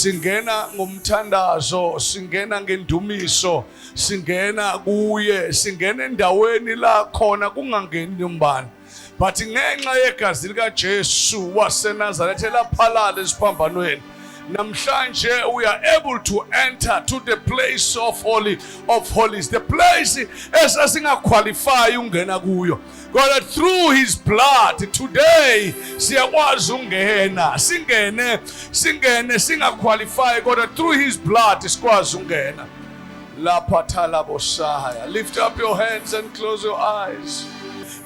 singena ngomthandazo, singena ngendumiso, singena kuye, singena endaweni la khona kungangeni umbani. But ngenxa yegazi lika Jesu waseNazaretha laphalala esiphambanweni, namhlanje we are able to enter to the place of holies, the place esasingaqualify ungena kuyo. God, through his blood today siyakwazi ungena, singene singaqualify, God, through his blood sikwazi ungena. Lapha thalabosaya. Lift up your hands and close your eyes.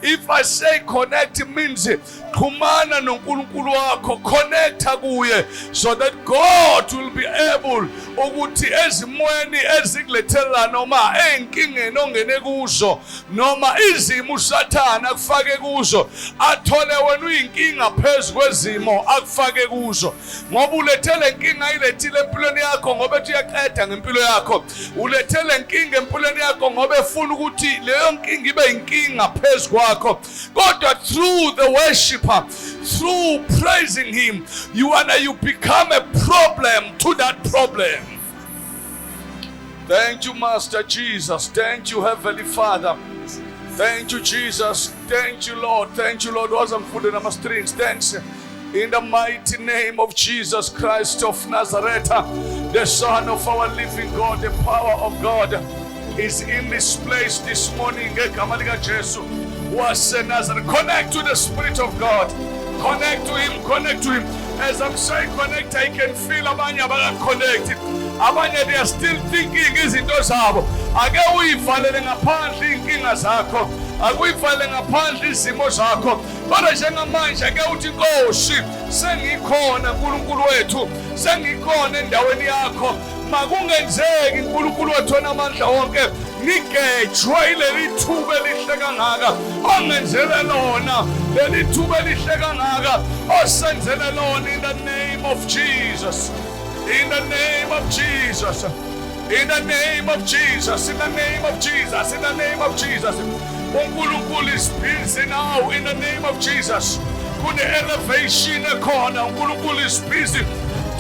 If I say connect, it means kumana nonkulunkulu wakho, connect kuye, so that God will be able ukuthi ezimweni ezikulethela noma enkingeni ongene kuzo noma izimo uSathana akufake kuzo, athole wena uyinkinga phezulu kwezimo akufake kuzo. Ngoba ulethele inkinga ilethile empilweni yakho ngoba ethi uyaqeda ngempilo yakho, ulethele inkinga empilweni yakho ngoba efuna ukuthi leyo nkinga ibe inkinga phezulu kwakho. Kodwa through the worshiper, through praising him, you become a problem to that problem. Thank you, Master Jesus. Thank you, Heavenly Father. Thank you, Jesus. Thank you, Lord. Thank you, Lord. Wasn't put in my strings. Thanks. In the mighty name of Jesus Christ of Nazareth, the Son of our living God, the power of God is in this place this morning. Connect to the Spirit of God. Connect to him, connect to him. As I'm saying connect, I can feel abanye connected. Abanye, they are still thinking izinto zabo. Ake uyivalele ngaphandle inkinga zakho, ake uyivalele ngaphandle izimo zakho. Kodwa njengamanje ake uthi Nkosi, sengikhona uNkulunkulu wethu, sengikhona endaweni yakho. Makungenzeki uNkulunkulu wethu onamandla wonke, ngigejwe leli thuba elihle kangaka, ongenzele lona leli thuba elihle kangaka, osenzele lona, in the name of Jesus. In the name of Jesus. In the name of Jesus. In the name of Jesus. In the name of Jesus. uNkulunkulu is busy now in the name of Jesus. Kune elevation ekhona, uNkulunkulu is busy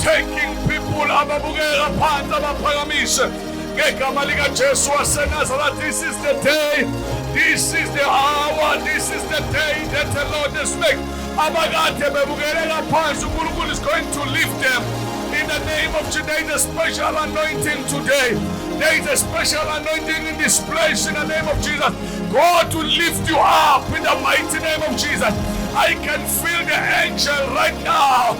taking people ababukela phansi abaphakamise ngegama lika Jesu waseNazaretha. This is the day, this is the hour, this is the day that the Lord has made. Abakade bebukelela phansi, uNkulunkulu is going to lift them. In the name of today, the special anointing today. There is a special anointing in this place in the name of Jesus. God will lift you up in the mighty name of Jesus. I can feel the angel right now.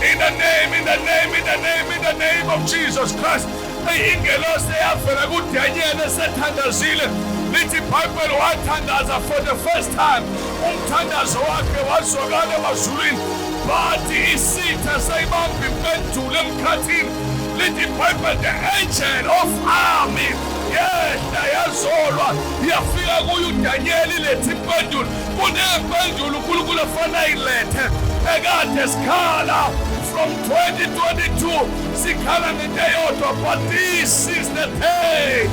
In the name, in the name, in the name, in the name of Jesus Christ. Ingelosi yavela kuDaniel esethandazile. Lithi iBhayibheli wathandaza for the first time. Umthandazo wakhe wazwakala emazulwini. Bathi isitha sayibamba impendulo emkhathini. Lithi iBhayibheli, the angel of army yehla yazolwa yafika kuye uDaniel ilethe impendulo. Kunempendulo uNkulunkulu afana ayilethe ekade sikhala from 2022 sikhala ngento eyodwa, but this is the day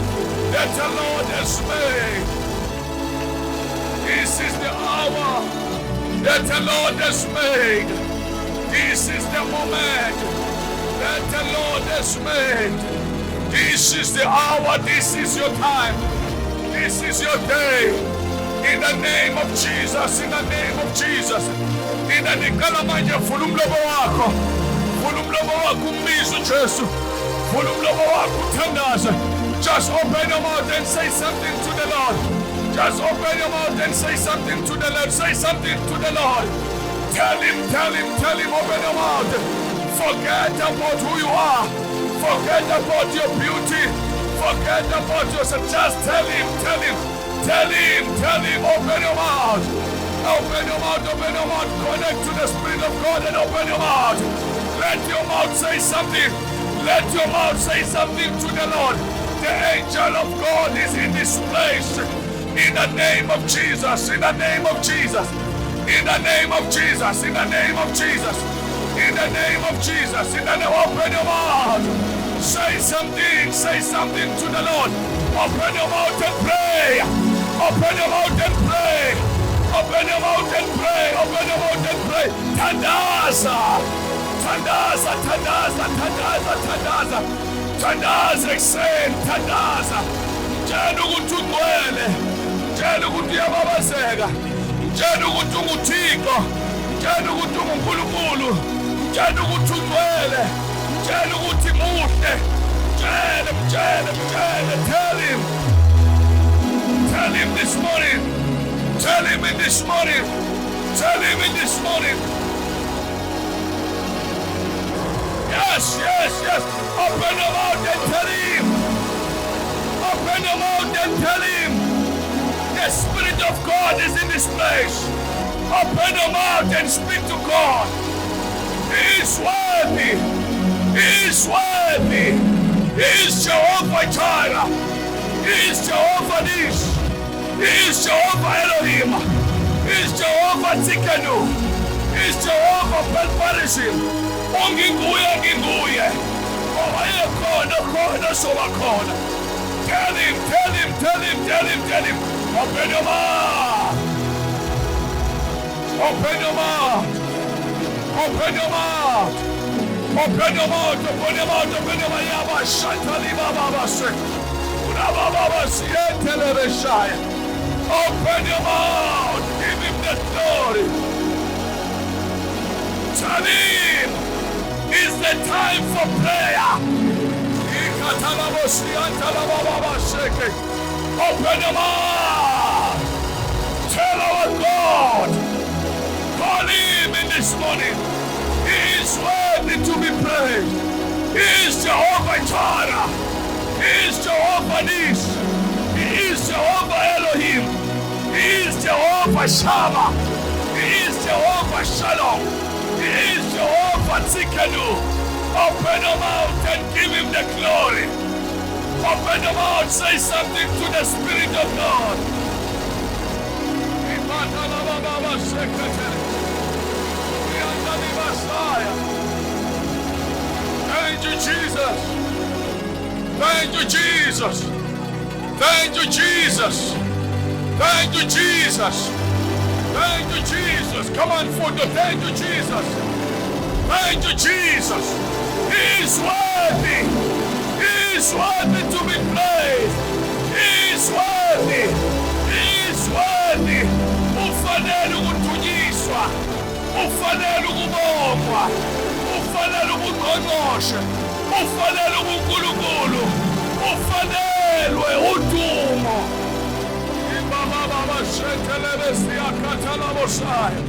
that the Lord has made. This is the hour that the Lord has made. This is the moment that the Lord has made. This is the hour, this is your time, this is your day. In the name of Jesus, in the name of Jesus. In the name of Fulumlobo wako, Fulumlobo wako umbizo Jesu, Fulumlobo wako uthandaza. Just open your mouth and say something to the Lord. Just open your mouth and say something to the Lord. Say something to the Lord. Tell him, open your mouth. Forget about who you are. Forget about your beauty. Forget about yourself. Just tell him, open your mouth. Open your mouth, open your mouth. Connect to the Spirit of God and open your mouth. Let your mouth say something. Let your mouth say something to the Lord. The angel of God is in this place. In the name of Jesus, in the name of Jesus, in the name of Jesus, in the name of Jesus, in the name of Jesus, in the name, open your mouth. Say something to the Lord. Open your mouth and pray. Open your mouth and pray. Open your mouth and pray. Open your mouth and pray. Tandaza. Tandaza, tandaza, tandaza, tandaza. Tandaza ekuseni, tandaza. Tshela ukuthi ungcwele. Tshela ukuthi uyababazeka. Tshela ukuthi unguThixo. Tshela ukuthi unguNkulunkulu. Tshela ukuthi ungcwele. Tshela ukuthi muhle. Tshela, tshela, tshela. Tell him. Tell him this morning. Tell him in this morning. Tell him in this morning. Yes, yes, yes. Open your mouth and tell him. Open your mouth and tell him. The Spirit of God is in this place. Open your mouth and speak to God. He is worthy. He is worthy. He is Jehovah Jireh. He is Jehovah Nish. He is Jehovah Elohim. He is Jehovah Tzikanu. He is Jehovah Belparishim. Onginguye, nginguye. Oba yekhona, khona soba khona. Tell him, tell him, tell him, tell him, tell him. Open your mouth. Open your mouth. Open your mouth. Open your mouth. Open your mouth. Open your mouth. Yaba shatali baba se. Una baba sietele beshaya. Open your mouth. Give him the glory. Tell him. It's the time for prayer. Open your mouth. Tell our God. Call him in this morning. He is worthy to be praised. He is Jehovah Jireh. He is Jehovah Nish. He is Jehovah Elohim. He is Jehovah Shammah. He is Jehovah Shalom. He is Jehovah Tzikanu. Open your mouth and give him the glory. Open your mouth, say something to the Spirit of God. Thank you, Jesus. Thank you, Jesus. Thank you, Jesus. Thank you, Jesus. Thank you, Jesus. Come on, Fundo. Thank you, Jesus. Thank you, Jesus. He is worthy. He is worthy to be praised. He is worthy. He is worthy. Ufanele ukuthunyiswa. Ufanele ukubongwa. Ufanele ukuqonqosha. Ufanele uNkulunkulu. Ufanelwe udumo. Ibaba baba shetelebe siyakhathala boshaya.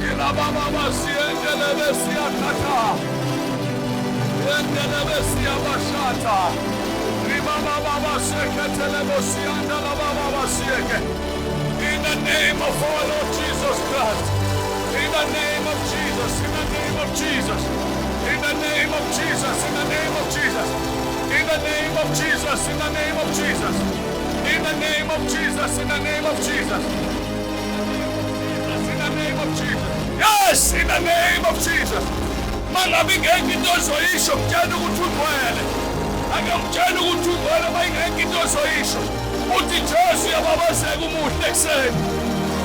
Ilaba baba siyendelebe siyakhatha. Yendelebe siyabashata. Ibaba baba sheketelebe siyandala baba siyeke. In the name of our Lord Jesus Christ. In the name of Jesus. In the name of Jesus. In the name of Jesus. In the name of Jesus. In the name of Jesus. In the name of Jesus. In the name of Jesus. In the name of Jesus. In the name of Jesus. Yes, in the name of Jesus. Mangabe ngeke into ozoyisho mtshela ukuthi ungcwele. Akamtshela ukuthi ungcwele mayingeke into ozoyisho. Uthi Jesu uyababazeka umuhle ekseni.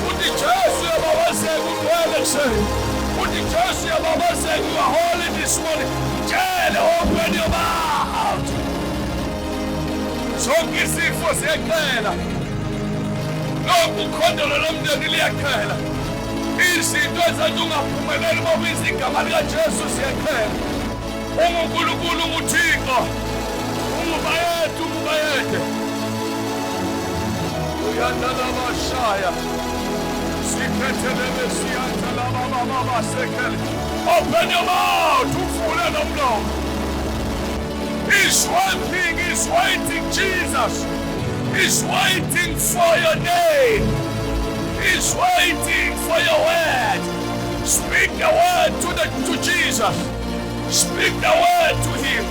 Uthi Jesu uyababazeka ungcwele ekseni. Uthi Jesu uyababazeka you are holy this morning. Tshele open your mouth. Zonke izifo ziyaxela. Lokhu ukhondolo lomndeni liyaxela. Izinto ezenza ungaphumeleli uma ubiza igama likaJesu ziyaxela. UNkulunkulu nguThixo. Ungubayethu, ungubayethe. Uyandala bashaya. Sikhethelele siyandala baba sekele. Open your mouth. Uvule nomlomo. He's one thing, he's waiting, Jesus. He's waiting for your name. He's waiting for your word. Speak the word to Jesus. Speak the word to him.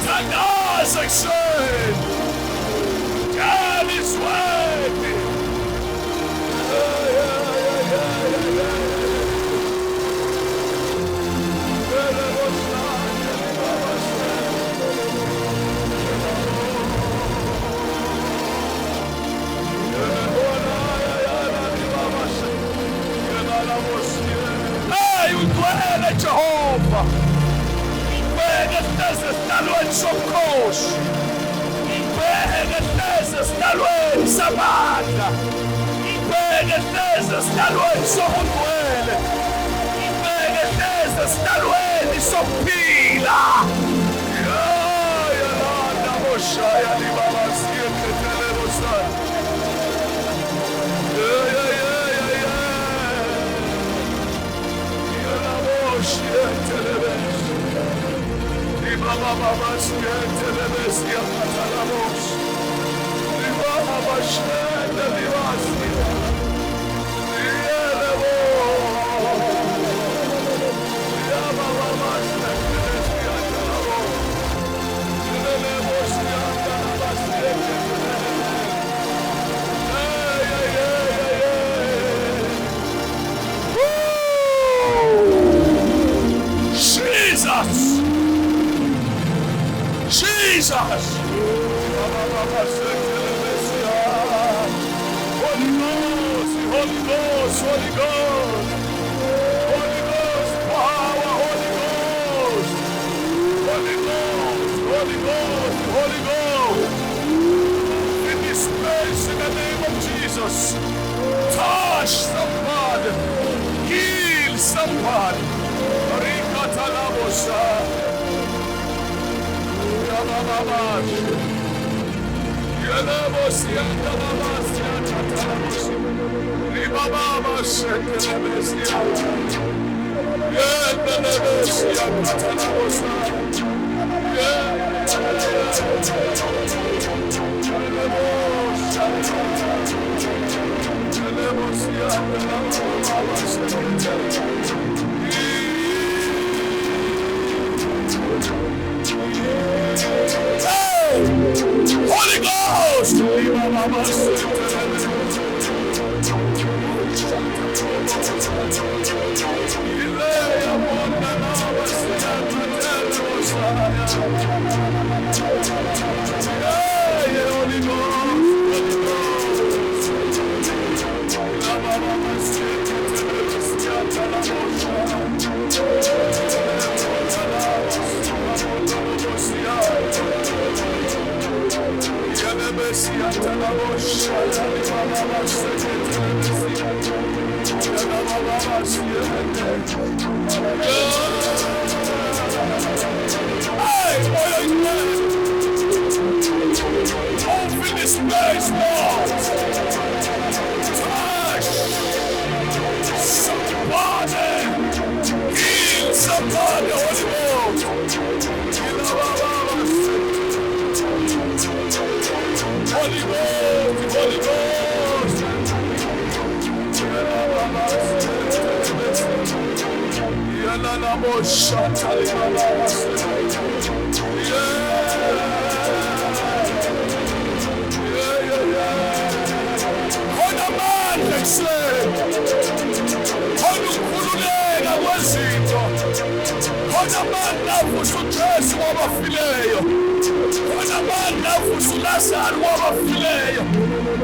Tangaza kuseni. God is worthy. Ugcwele Jehova, ngibheke hleze sidalweni sobukhosi, ngibheke hleze sidalweni samandla, ngibheke hleze sidalweni sobungcwele, ngibheke hleze sidalweni sokuphila. Yalanda boshaya libaba siyekhethelele bosana. Jesus! Holy Ghost, Holy Ghost, Holy Ghost, Holy Ghost, power, Holy Ghost, Holy Ghost, Holy Ghost, Holy Ghost. In this place, in the name of Jesus, touch somebody, heal somebody. Rikatalabosha. Holy Ghost! Open this place, Lord. Touch somebody. Heal somebody, Holy Ghost. Holy Ghost, Holy Ghost.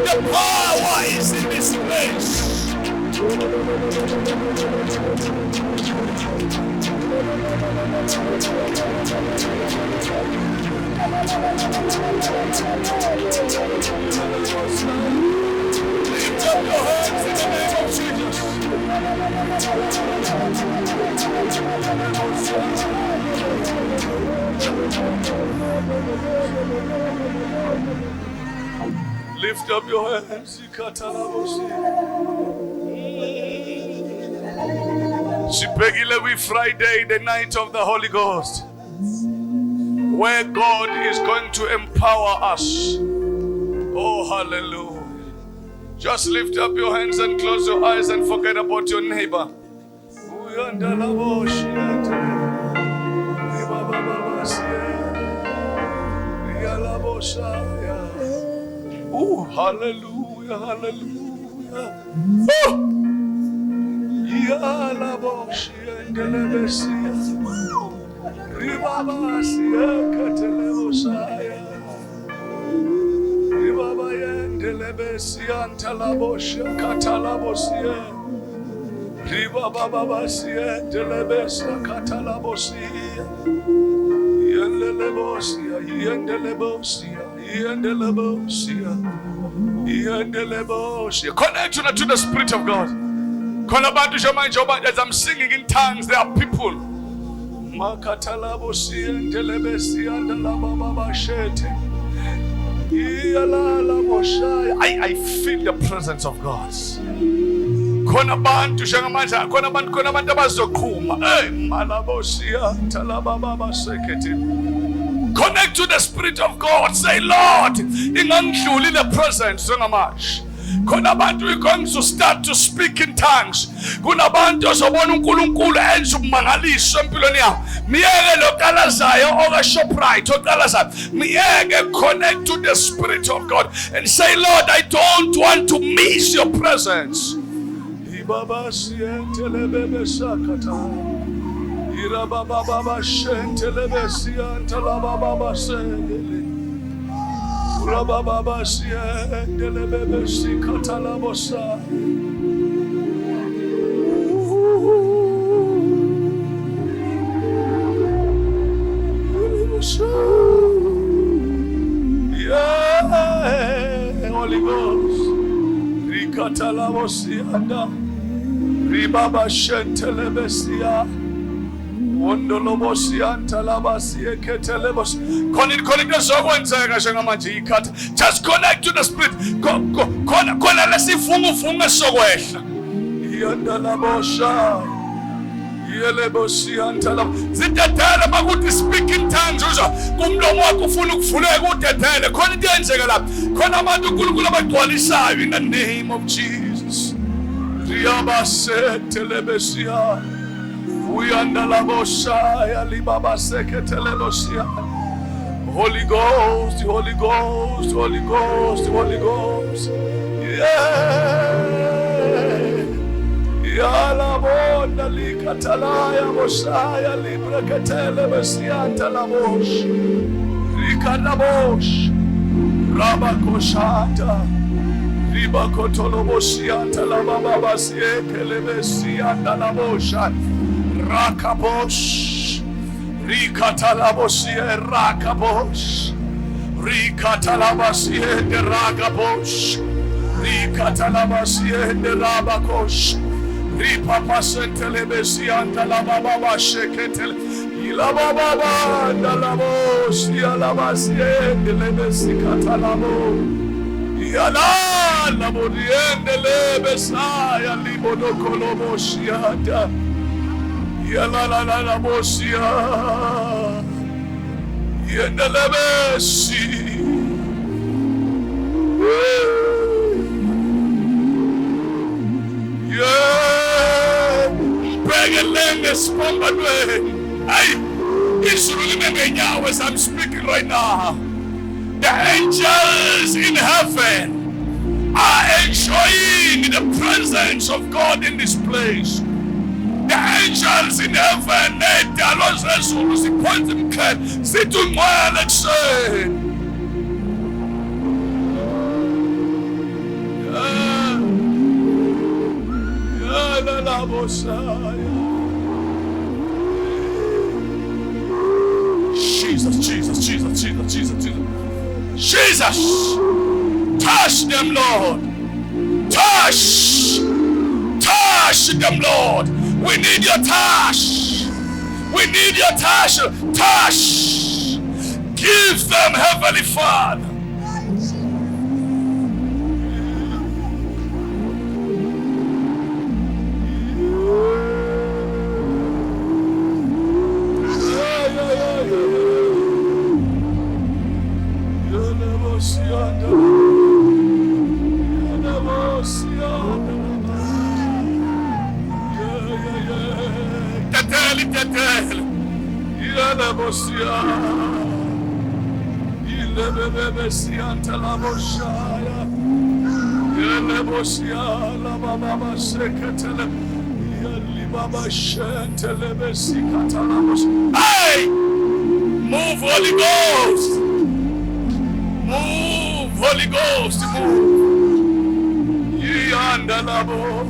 The power is in this place. Lift up your hands in the name of Jesus. Lift up your hands. Shipegile Friday, the night of the Holy Ghost, where God is going to empower us. Oh, hallelujah. Just lift up your hands and close your eyes and forget about your neighbor. Who Oh, hallelujah, hallelujah. Connect to the Spirit of God. As I'm singing in tongues, there are people. I feel the presence of God. Connect to the Spirit of God. Say, Lord, in the presence. We're going to start to speak in tongues. Connect to the Spirit of God and say, Lord, I don't want to miss your presence. Holy Ghost, Rikatalabosianda, Ribaba Shentelebesia, just connect to the Spirit. Speak in tongues. In the name of Jesus. Holy Ghost, Holy Ghost, Holy Ghost, Holy Ghost. Yalabonda likatalaya boshaya librakatele besianta labosh. Rikanabosh. Rabakoshata. Ribakotoloboshianta labababasiekele besianta labosha. Rakabosh. Rikatalabosie rakabosh. Rikatalabasie de rakabosh. Rikatalabasie de rabakosh. Ripapa sentelebesianta la baba sheketel. Ila baba dalabos yalabasie de lebesikatalabo. Yala la moriende lebesaya libodokoloboshia. Yala la bosia. Yendelebesi. As I'm speaking right now, the angels in heaven are enjoying the presence of God in this place. The angels in heaven, they are not responsible. Say to me and say, Jesus, Jesus, Jesus, Jesus, Jesus, Jesus. Jesus, touch them, Lord. Touch them, Lord. We need your touch. We need your touch. Touch. Give them, Heavenly Father. itetele. Yele bosia. Yele bebe sianta la boshaya. Yele bosia la baba seketele. Yele baba shentele besikata la bosia. Hey! Move, Holy Ghost. Move, Holy Ghost. Move. Yanda la bo.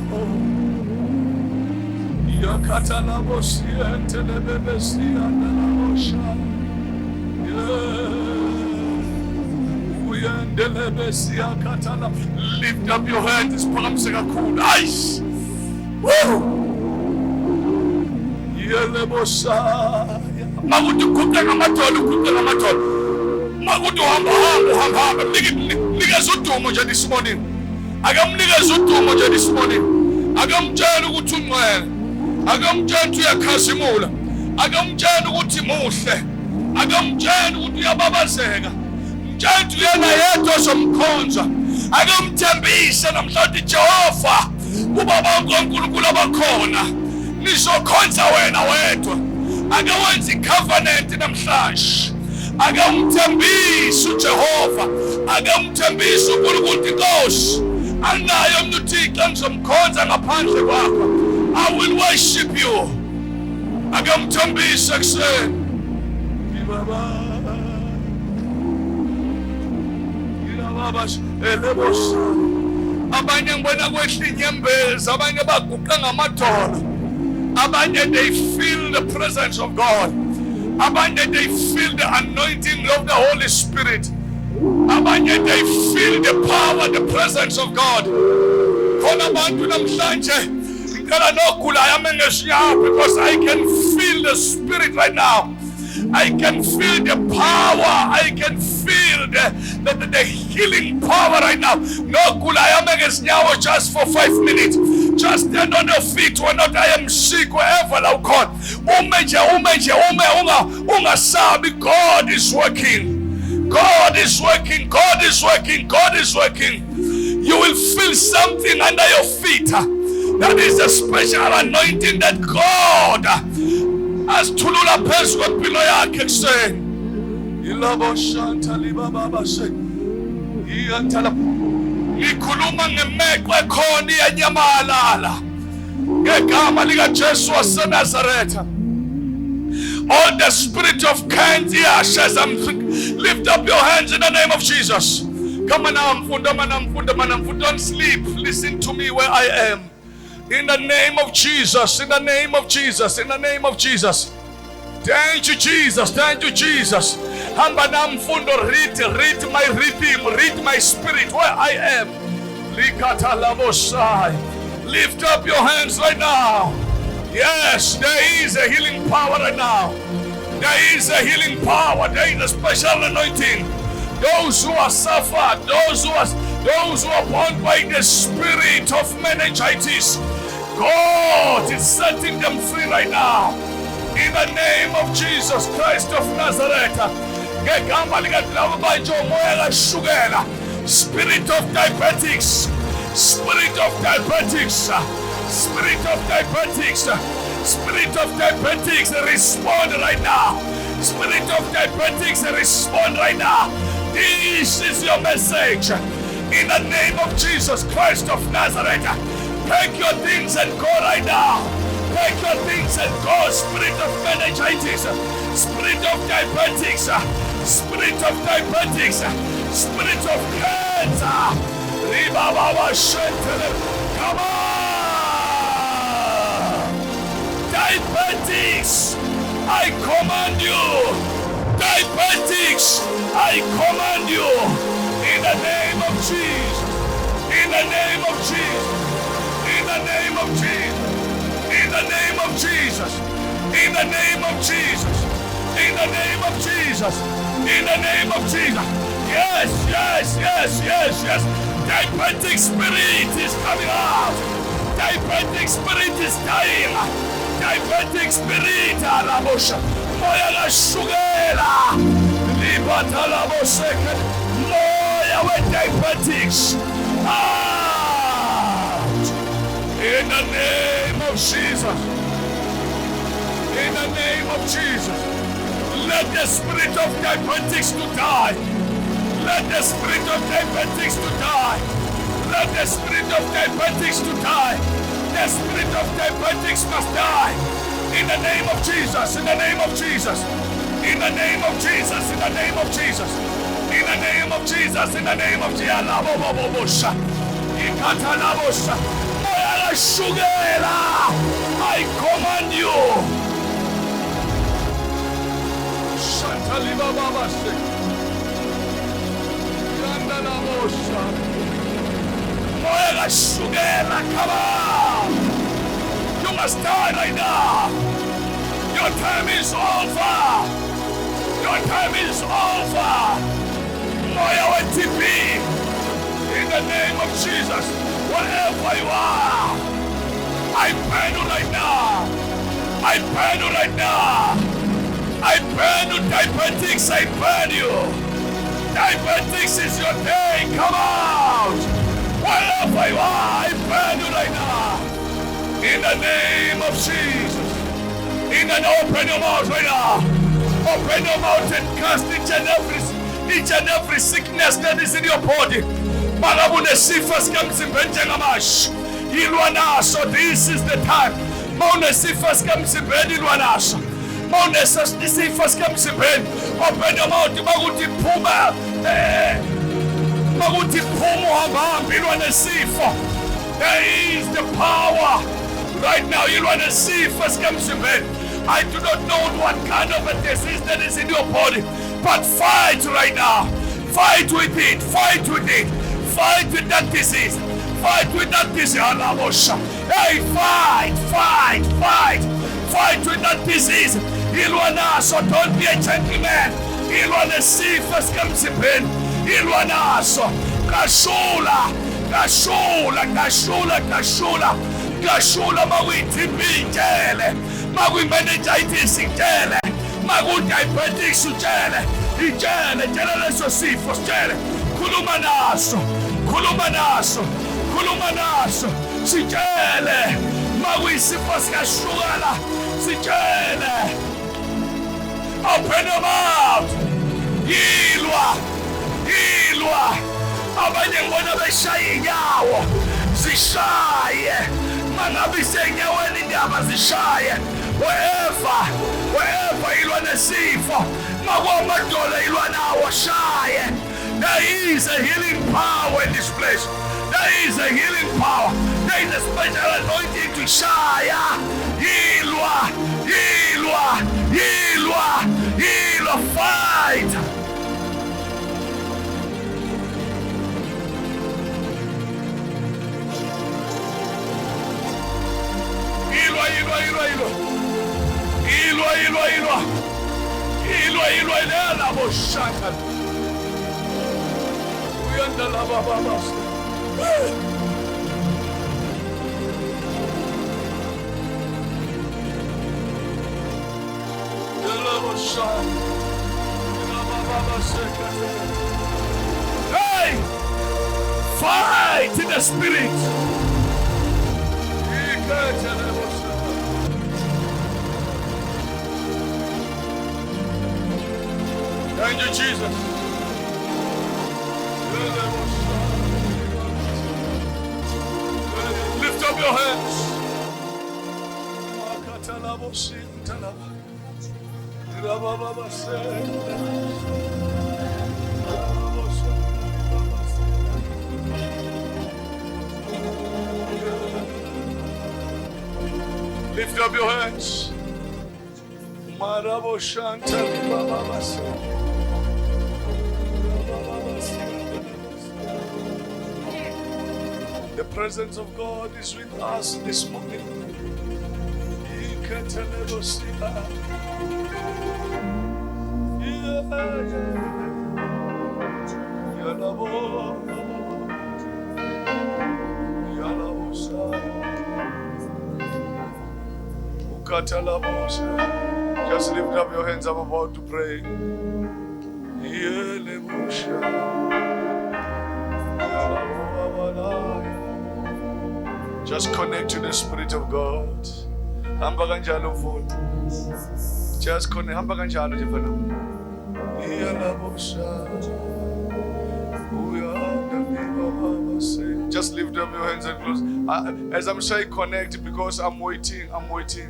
Yakata la bosia tele bebe sianta la boshaya. Lift up your hands, palms are cool. Nice. Woo! Magudu kutanga matolo. Magudu hamba. Liga zutu moja this morning. Agam liga zutu moja this morning. Agam janu kutumwe. Agam janu ya kasimula. Agam janu kutimushe. Agam janu kutia baba zega. Jantu yena yetu somkonza. Akamthembisa namhlanje Jehova ubaba uNkulunkulu abakhona nizokhonza wena wedwa. Akawenza icovenant namhlanje. Akamthembisa uJehova. Akamthembisa uNkulunkulu inkosi. Anayo umuntu uThixo ngizomkhonza ngaphandle kwakho. I will worship you. Akamthembisa kuseni. Baba abanye ngibona kwehla inyembezi, abanye baguqa ngamadolo. Abanye they feel the presence of God. Abanye they feel the anointing of the Holy Spirit. Abanye they feel the power, the presence of God. Khona abantu namhlanje ngicela nogulayo amengeshiya, because I can feel the Spirit right now. I can feel the power. I can feel the healing power right now. No kulayame ngezinyawo just for 5 minutes. Just stand on your feet. We're not I am sick wherever thou God. Ungasabi. God is working. God is working. God is working. God is working. You will feel something under your feet. That is a special anointing that God asithulula phezu kwempilo yakhe kuseni. Ilabo shanta libaba se. Iyantala. Ngikhuluma ngemeko ekhona iyanyamalala. Ngegama lika Jesu waseNazaretha. All the spirit of cancer, lift up your hands in the name of Jesus. Come on now, mfunda. Don't sleep. Listen to me where I am. In the name of Jesus, in the name of Jesus, in the name of Jesus. Thank you, Jesus. Thank you, Jesus. Hamba na mfundo, read my rhythm, read my spirit where I am. Likata labosai. Lift up your hands right now. Yes, there is a healing power right now. There is a healing power. There is a special anointing. Those who are suffered, those who are born by the spirit of meningitis, God is setting them free right now. In the name of Jesus Christ of Nazareth. Spirit of diabetics, spirit of diabetics, spirit of diabetics, spirit of diabetics, respond right now. Spirit of diabetics, respond right now. This is your message. In the name of Jesus Christ of Nazareth, take your things and go right now. Take your things and go. Spirit of meningitis, spirit of diabetics, spirit of diabetics, spirit of cancer. Come on! Diabetics, I command you. Diabetics, I command you. In the name of Jesus. In the name of Jesus. In the name of Jesus. In the name of Jesus. In the name of Jesus. In the name of Jesus. In the name of Jesus. Yes, yes, yes, yes, yes. Diabetic spirit is coming out. Diabetic spirit is dying. Diabetic spirit, Alabosha. Moya la shugela. Libata la boseka. Moya with diabetics. Out. In the name of Jesus. In the name of Jesus. Let the spirit of diabetics to die. Let the spirit of diabetics to die. Let the spirit of diabetics to die. The spirit of diabetics must die. In the name of Jesus. In the name of Jesus. In the name of Jesus. In the name of Jesus. In the name of Jesus. In the name of Jesus. I command you. Come on. You must die right now. Your time is over. Your time is over. Moya TP. In the name of Jesus. Wherever you are, I burn you right now. I burn you right now. I burn you, diabetics. I burn you. Diabetics is your day. Come out. Wherever you are, I burn you right now. In the name of Jesus. In and open your mouth right now. Open your mouth and cast each and every sickness that is in your body. So this is the time. Open your mouth. There is the power. Right now, I do not know what kind of a disease that is in your body, but fight right now. Fight with it. Fight with it. Fight with that disease. Fight with that disease. Hey, fight. Fight with that disease. So don't be a gentleman. Kashula magwitibijele magwimeningitis ijele magdiabetics ijele leso sifo sijele khuluma naso sijele magwisifo sikashukela sijele. Open your mouth. Yilwa abanye ngibona beshaya inyawo zishaye mangabe senyaweni indaba zishaye wherever ilwa nesifo makwamadolo ilwa nawo shaye. There is a healing power in this place. There is a healing power. There is a special anointing to shaya. Yilwa fight. Hey! Fight in the spirit. Thank you, Jesus. Lift up your hands. Lift up your hands. The presence of God is with us this morning. Just lift up your hands. I'm about to pray. Just connect to the Spirit of God. Just connect. Hamba kanjalo nje mfana. Just lift up your hands and close. As I'm saying, connect because I'm waiting. I'm waiting.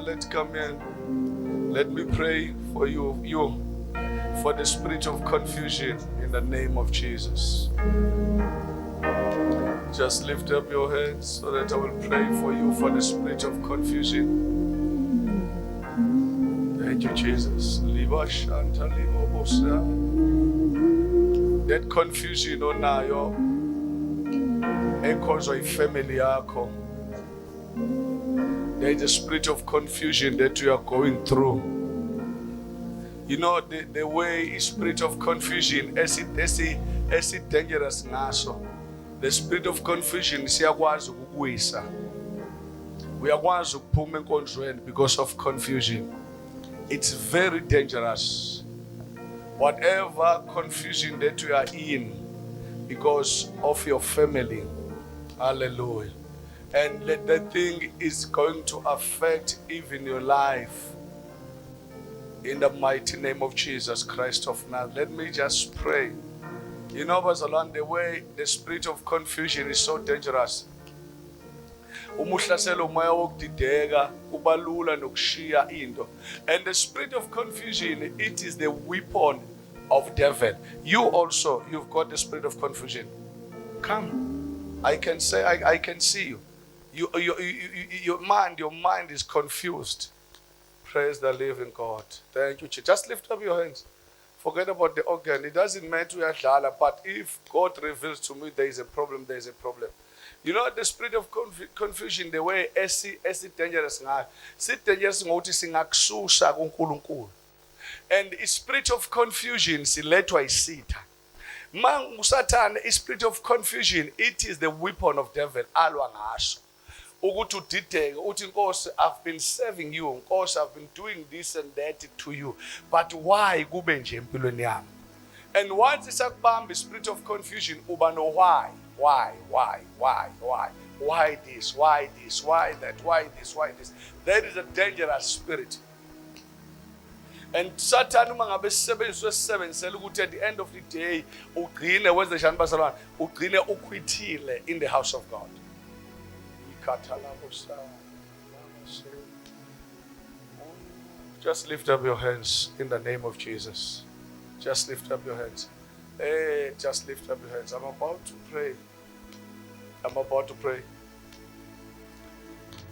Let's come in. Let me pray for you for the spirit of confusion in the name of Jesus. Just lift up your hands so that I will pray for you for the spirit of confusion. Thank you, Jesus. That confusion onayo ekhozwa ifamily yakho. There is a spirit of confusion that you are going through. You know the way spirit of confusion is dangerous ngaso. The spirit of confusion siyakwazi ukukuwisa. Uyakwazi ukuphuma enkonzweni because of confusion. It's very dangerous. Whatever confusion that you are in because of your family. Hallelujah. And that thing is going to affect even your life. In the mighty name of Jesus Christ of Nazareth. Let me just pray. You know, along the way, the spirit of confusion is so dangerous. And the spirit of confusion, it is the weapon of devil. You also, you've got the spirit of confusion. Come. I can see you. Your mind is confused. Praise the living God. Thank you. Just lift up your hands. Forget about the organ. It doesn't matter where you are, but if God reveals to me there is a problem, there is a problem. You know the spirit of confusion, the way it's dangerous now. It's dangerous kuNkulunkulu. And the spirit of confusion siletwa isitha. Man Satan, a spirit of confusion, it is the weapon of devil. Alwa ngasho. Ukuthi udideke uthi Nkosi, I've been serving you, Nkosi, I've been doing this and that to you, but why kube nje empilweni yami? And once isakubamba spirit of confusion, uba no why this, why that, why this. That is a dangerous spirit. And Satan uma ngabe sisebenzisela ukuthi at the end of the day ugcine wenze njani bazalwane, ugcine ukhwithile in the house of God. Just lift up your hands in the name of Jesus. Just lift up your hands. Hey, just lift up your hands. I'm about to pray.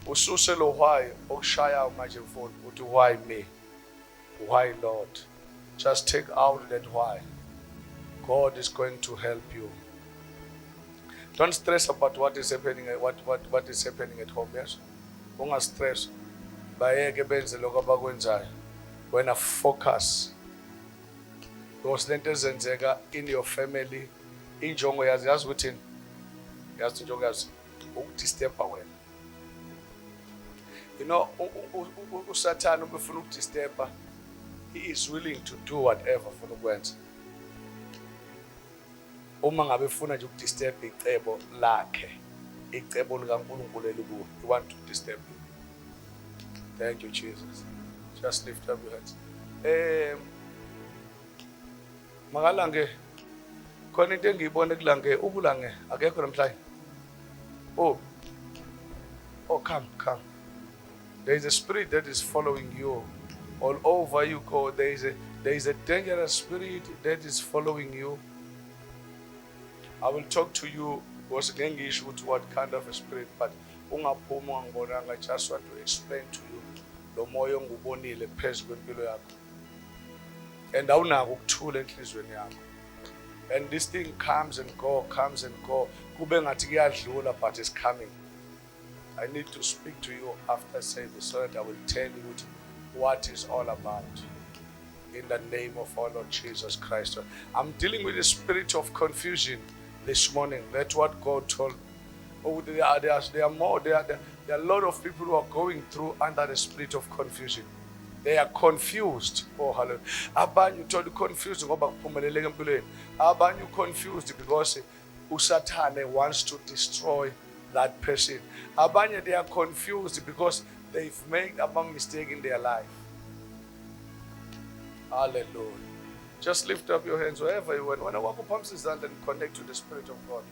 Ususelo why okushaya manje mfuni uthi why me? Why Lord? Just take out that why. God is going to help you. Don't stress about what is happening. What is happening at home. Yes, unga stress. Bayeke benze lokho abakwenzayo. When I focus, because lento ezenzeka in your family, injongo yazi ukuthi yazi injongo yazi ukudisturba wena. You know, uSatan ubefuna ukudisturba. He is willing to do whatever for ukwenza. Uma ngabe ufuna nje ukudisturb icebo lakhe, icebo likaNkulunkulu eliku, you want to disturb him. Thank you, Jesus. Just lift up your hands. Magalange, khona into engiyibona kulange, ubulange akekho namhlanje. Oh, come. There is a spirit that is following you. All over you go. There is a dangerous spirit that is following you. I will talk to you because ngengisho ukuthi what kind of a spirit, but ungaphuma ngibonanga. I just want to explain to you lo moya ngubonile phezu kwempilo yakho. And awunako ukuthula enhlizweni yakho. And this thing comes and go. Kube ngathi kuyadlula, but it's coming. I need to speak to you after saying this so that I will tell you what it's all about. In the name of our Lord Jesus Christ. I'm dealing with the spirit of confusion this morning. That's what God told me. Oh, there are a lot of people who are going through under the spirit of confusion. They are confused. Oh, hallelujah. Abanye uthola confused ngoba kuphumeleleke empilweni. Abanye confused because uSathane wants to destroy that person. Abanye they are confused because they've made a mistake in their life. Hallelujah. Just lift up your hands wherever you went. When I walk up his hand and connect to the Spirit of God.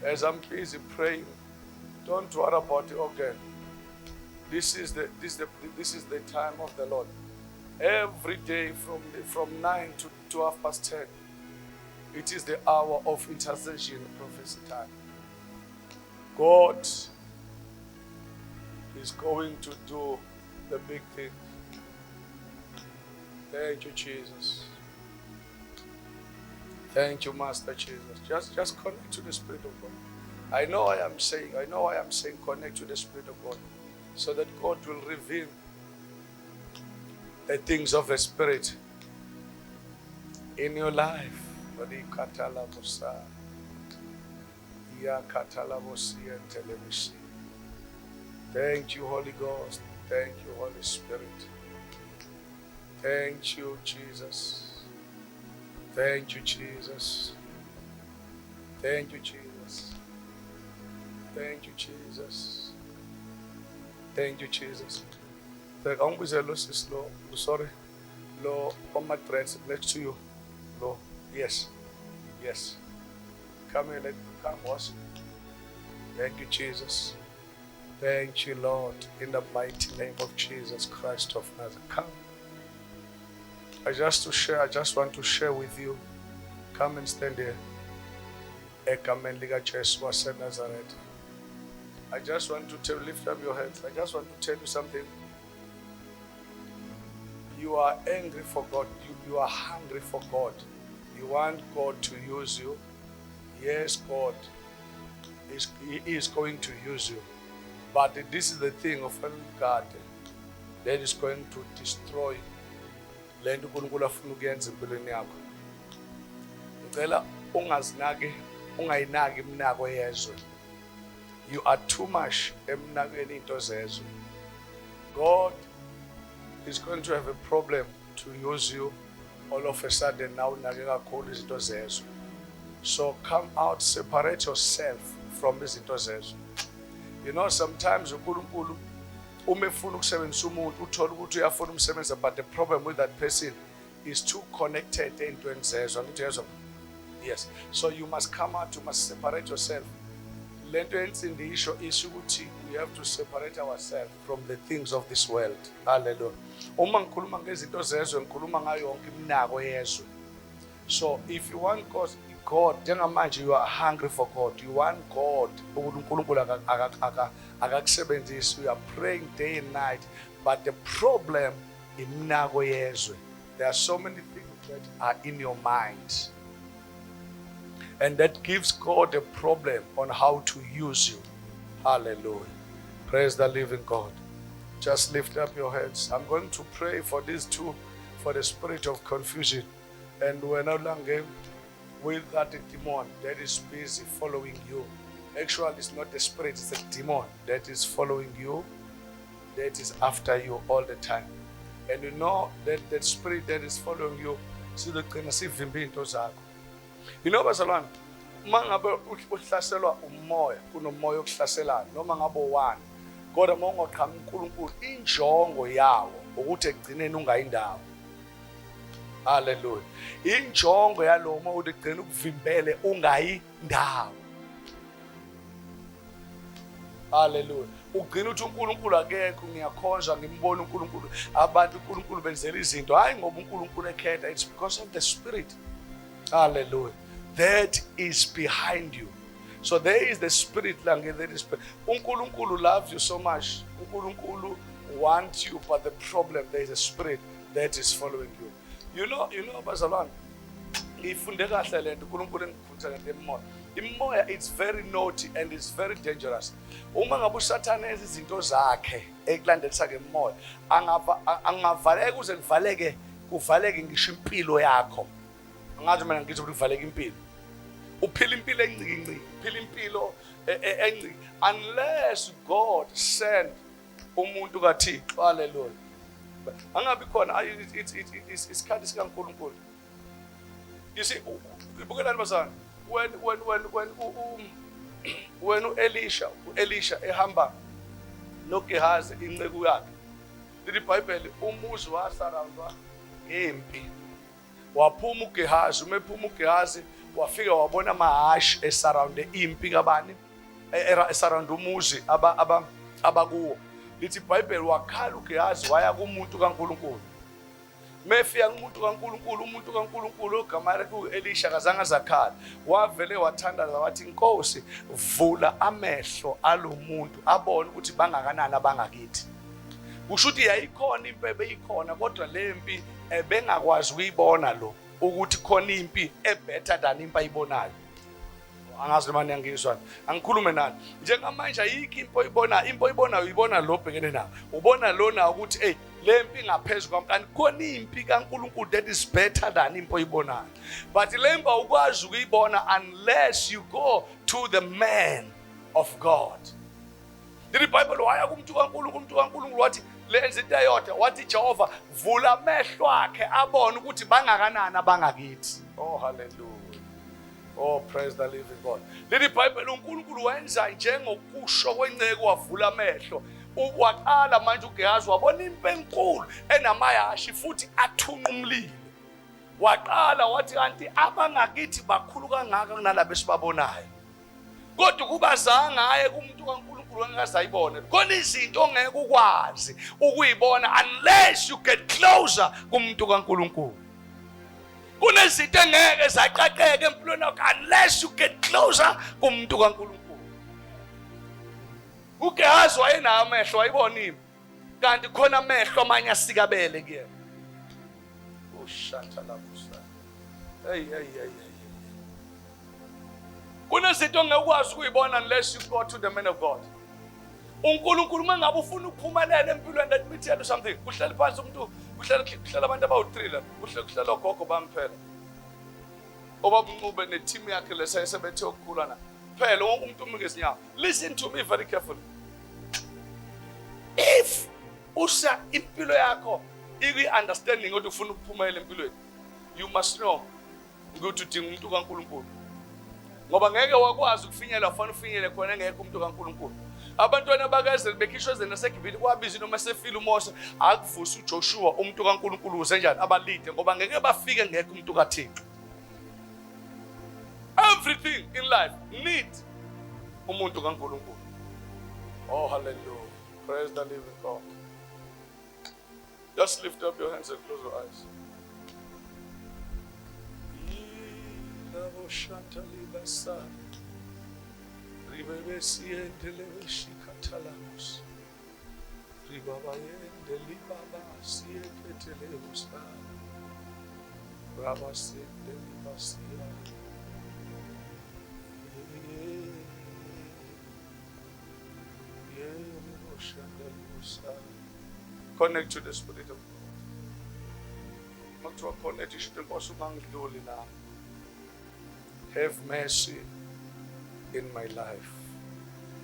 As I'm busy praying, don't worry about it. Okay. This is the time of the Lord. Every day from 9 to 10:30, it is the hour of intercession and prophecy time. God is going to do the big thing. Thank you, Jesus. Thank you, Master Jesus. Just connect to the Spirit of God. I know I am saying connect to the Spirit of God, so that God will reveal the things of the Spirit in your life. Thank you, Holy Ghost. Thank you, Holy Spirit. Thank you, Jesus. Thank you, Jesus. Thank you, Jesus. Thank you, Jesus. Thank you, Jesus. Sorry. Lo, on my friends next to you. Lo, yes. Yes. Come here, come, boss. Thank you, Jesus. Thank you, Lord, in the mighty name of Jesus Christ of Nazareth. Come. I just want to share with you. Come and stand here. Amen. Jesus was Nazareth. I just want to lift up your hands. I just want to tell you something. You are angry for God. You are hungry for God. You want God to use you. Yes, God is going to use you. But this is the thing of God that is going to destroy. Lento uNkulunkulu afuna ukuyenza empilweni yakho. Ngicela ungayinaki iminako yezwe. You are too much emnakweni into zezwe. God is going to have a problem to use you all of a sudden now unake kakhulu izinto zezwe. So come out, separate yourself from izinto zezwe. You know, sometimes uNkulunkulu umefuna ukusebenzisa umuntu uthola ukuthi uyafuna umsebenza, but the problem with that person is too connected entweni zezwe. Angithi yezwa? Yes. So you must come out, you must separate yourself. Lento ensindisho is ukuthi we have to separate ourselves from the things of this world. Hallelujah. Uma ngikhuluma ngezinto zezwe ngikhuluma ngayo yonke iminako yezwe. So if you want God, njengamanje you are hungry for God. You want God. uNkulunkulu akakusebenzisi. You are praying day and night. But the problem iminako yezwe. There are so many things that are in your mind. And that gives God a problem on how to use you. Hallelujah. Praise the living God. Just lift up your heads. I'm going to pray for these two, for the spirit of confusion. And we're no longer with that demon that is busy following you. Actually, it's not the spirit, it's a demon that is following you, that is after you all the time. And you know that that spirit that is following you, you know, bazalwane, uma ngabe uhlaselwa umoya, kunomoya okuhlaselayo noma ngabe one, kodwa uma ungoqhamuka uNkulunkulu, injongo yawo ukuthi egcineni ungayindawo. Hallelujah. Injongo yalo uma uthi egcina ukuvimbele ungayindawo. Hallelujah. Ugcina uthi uNkulunkulu akekho, ngiyakhonza ngimbona uNkulunkulu, abantu uNkulunkulu benzela izinto hayi ngoba uNkulunkulu ekhetha, it's because of the spirit. Hallelujah. That is behind you. So there is the spirit that is uNkulunkulu loves you so much. uNkulunkulu wants you, but the problem, there is a spirit that is following you. You know, bazalwane, ifunde kahle lento uNkulunkulu engikhuthaza ngento emoya. Imoya is very naughty and it's very dangerous. Uma ngabe uSathane enza izinto zakhe ekulandelisa ngemoya, angavaleka kuze kuvaleke ngisho impilo yakho. Angazi mina ngithi ukuvaleka impilo. Uphila impilo enciki, uphila impilo enciki unless God send umuntu kaThixo. Hallelujah. angabi khona isikhathi sikaNkulunkulu. You see, ibukelani bazana, when Elisha ehamba noGehazi inceku yakhe, lithi iBhayibheli umuzi wasarandwa ngempi. Waphuma uGehazi, umephuma uGehazi wafika wabona amahashi esarounde impi kabani, esarounde umuzi abakuwo. Lithi iBhayibheli wakhala uGehazi waya kumuntu kaNkulunkulu. Mefika umuntu kaNkulunkulu ogama lakhe uElisha kazange zakhala. Wavele wathandaza wathi, Nkosi, vula amehlo alomuntu abone ukuthi bangakanani abangakithi. Kusho ukuthi yayikhona impi ebeyikhona, kodwa le mpi ebengakwazi ukuyibona lo ukuthi khona impi ebetter than impi ayibonayo. Angazi manje ngizwa. Angikhulume nani. Njengamanje ayikho impi oyibonayo uyibona lo bhekene nayo. Ubona lona ukuthi hey le mpi ngaphezulu kwami, kanti khona impi kaNkulunkulu that is better than impi oyibonayo. But le mpi awukwazi ukuyibona unless you go to the man of God. Lithi iBhayibheli waya kumuntu kaNkulunkulu wathi lenze into eyodwa, wathi Jehova vula amehlo akhe abone ukuthi bangakanani abangakithi. Oh hallelujah. Oh, praise the living God. Lithi iBhayibheli uNkulunkulu wenza njengokusho kwenceke, wavula amehlo. Waqala manje uGehazi wabona impi enkulu enamahashi futhi athunqa umlilo. Waqala wathi kanti abangakithi bakhulu kangaka kunalabo esibabonayo. Kodwa kubazange aye kumuntu kaNkulunkulu engazayibona. Khona izinto ongeke ukwazi ukuyibona unless you get closer kumuntu kaNkulunkulu. Kunezinto engeke zaqaqeke empilweni yakho unless you get closer kumuntu kaNkulunkulu. uGehazi wayenayo amehlo wayibona impi, kanti khona amehlo amanye asikabele kuyena. Ushata labusa. Hey. Kunezinto ongekwazi ukuyibona unless you go to the man of God. uNkulunkulu mangabe ufuna ukuphumelela empilweni, let me tell you something. Kuhlala phansi umuntu, kuhlala abantu abawu3 la, kuhlala ogogo bamphela. Obabunqube neteam yakhe lesayisebethe okukhula na. Phela wonke umuntu umngezinyawo. Listen to me very carefully. If usa impilo yakho iku-understanding ukuthi ufuna ukuphumelela empilweni, you must know ukuthi udinga umuntu kaNkulunkulu. Ngoba ngeke wakwazi ukufinyelela, ufana ufinyelele khona ngeke umuntu kaNkulunkulu. Abantwana bakaZeli bekhishwe naseGibhithe kwabiza noma sefile uMose akuvusa uJoshua umuntu kaNkulunkulu usenjani abalide, ngoba ngeke bafike ngeke umuntu kaThixo. Everything in life need umuntu kaNkulunkulu. Oh hallelujah. Praise the living God. Just lift up your hands and close your eyes. Connect to the Spirit of God. Not to connect to the Have mercy in my life.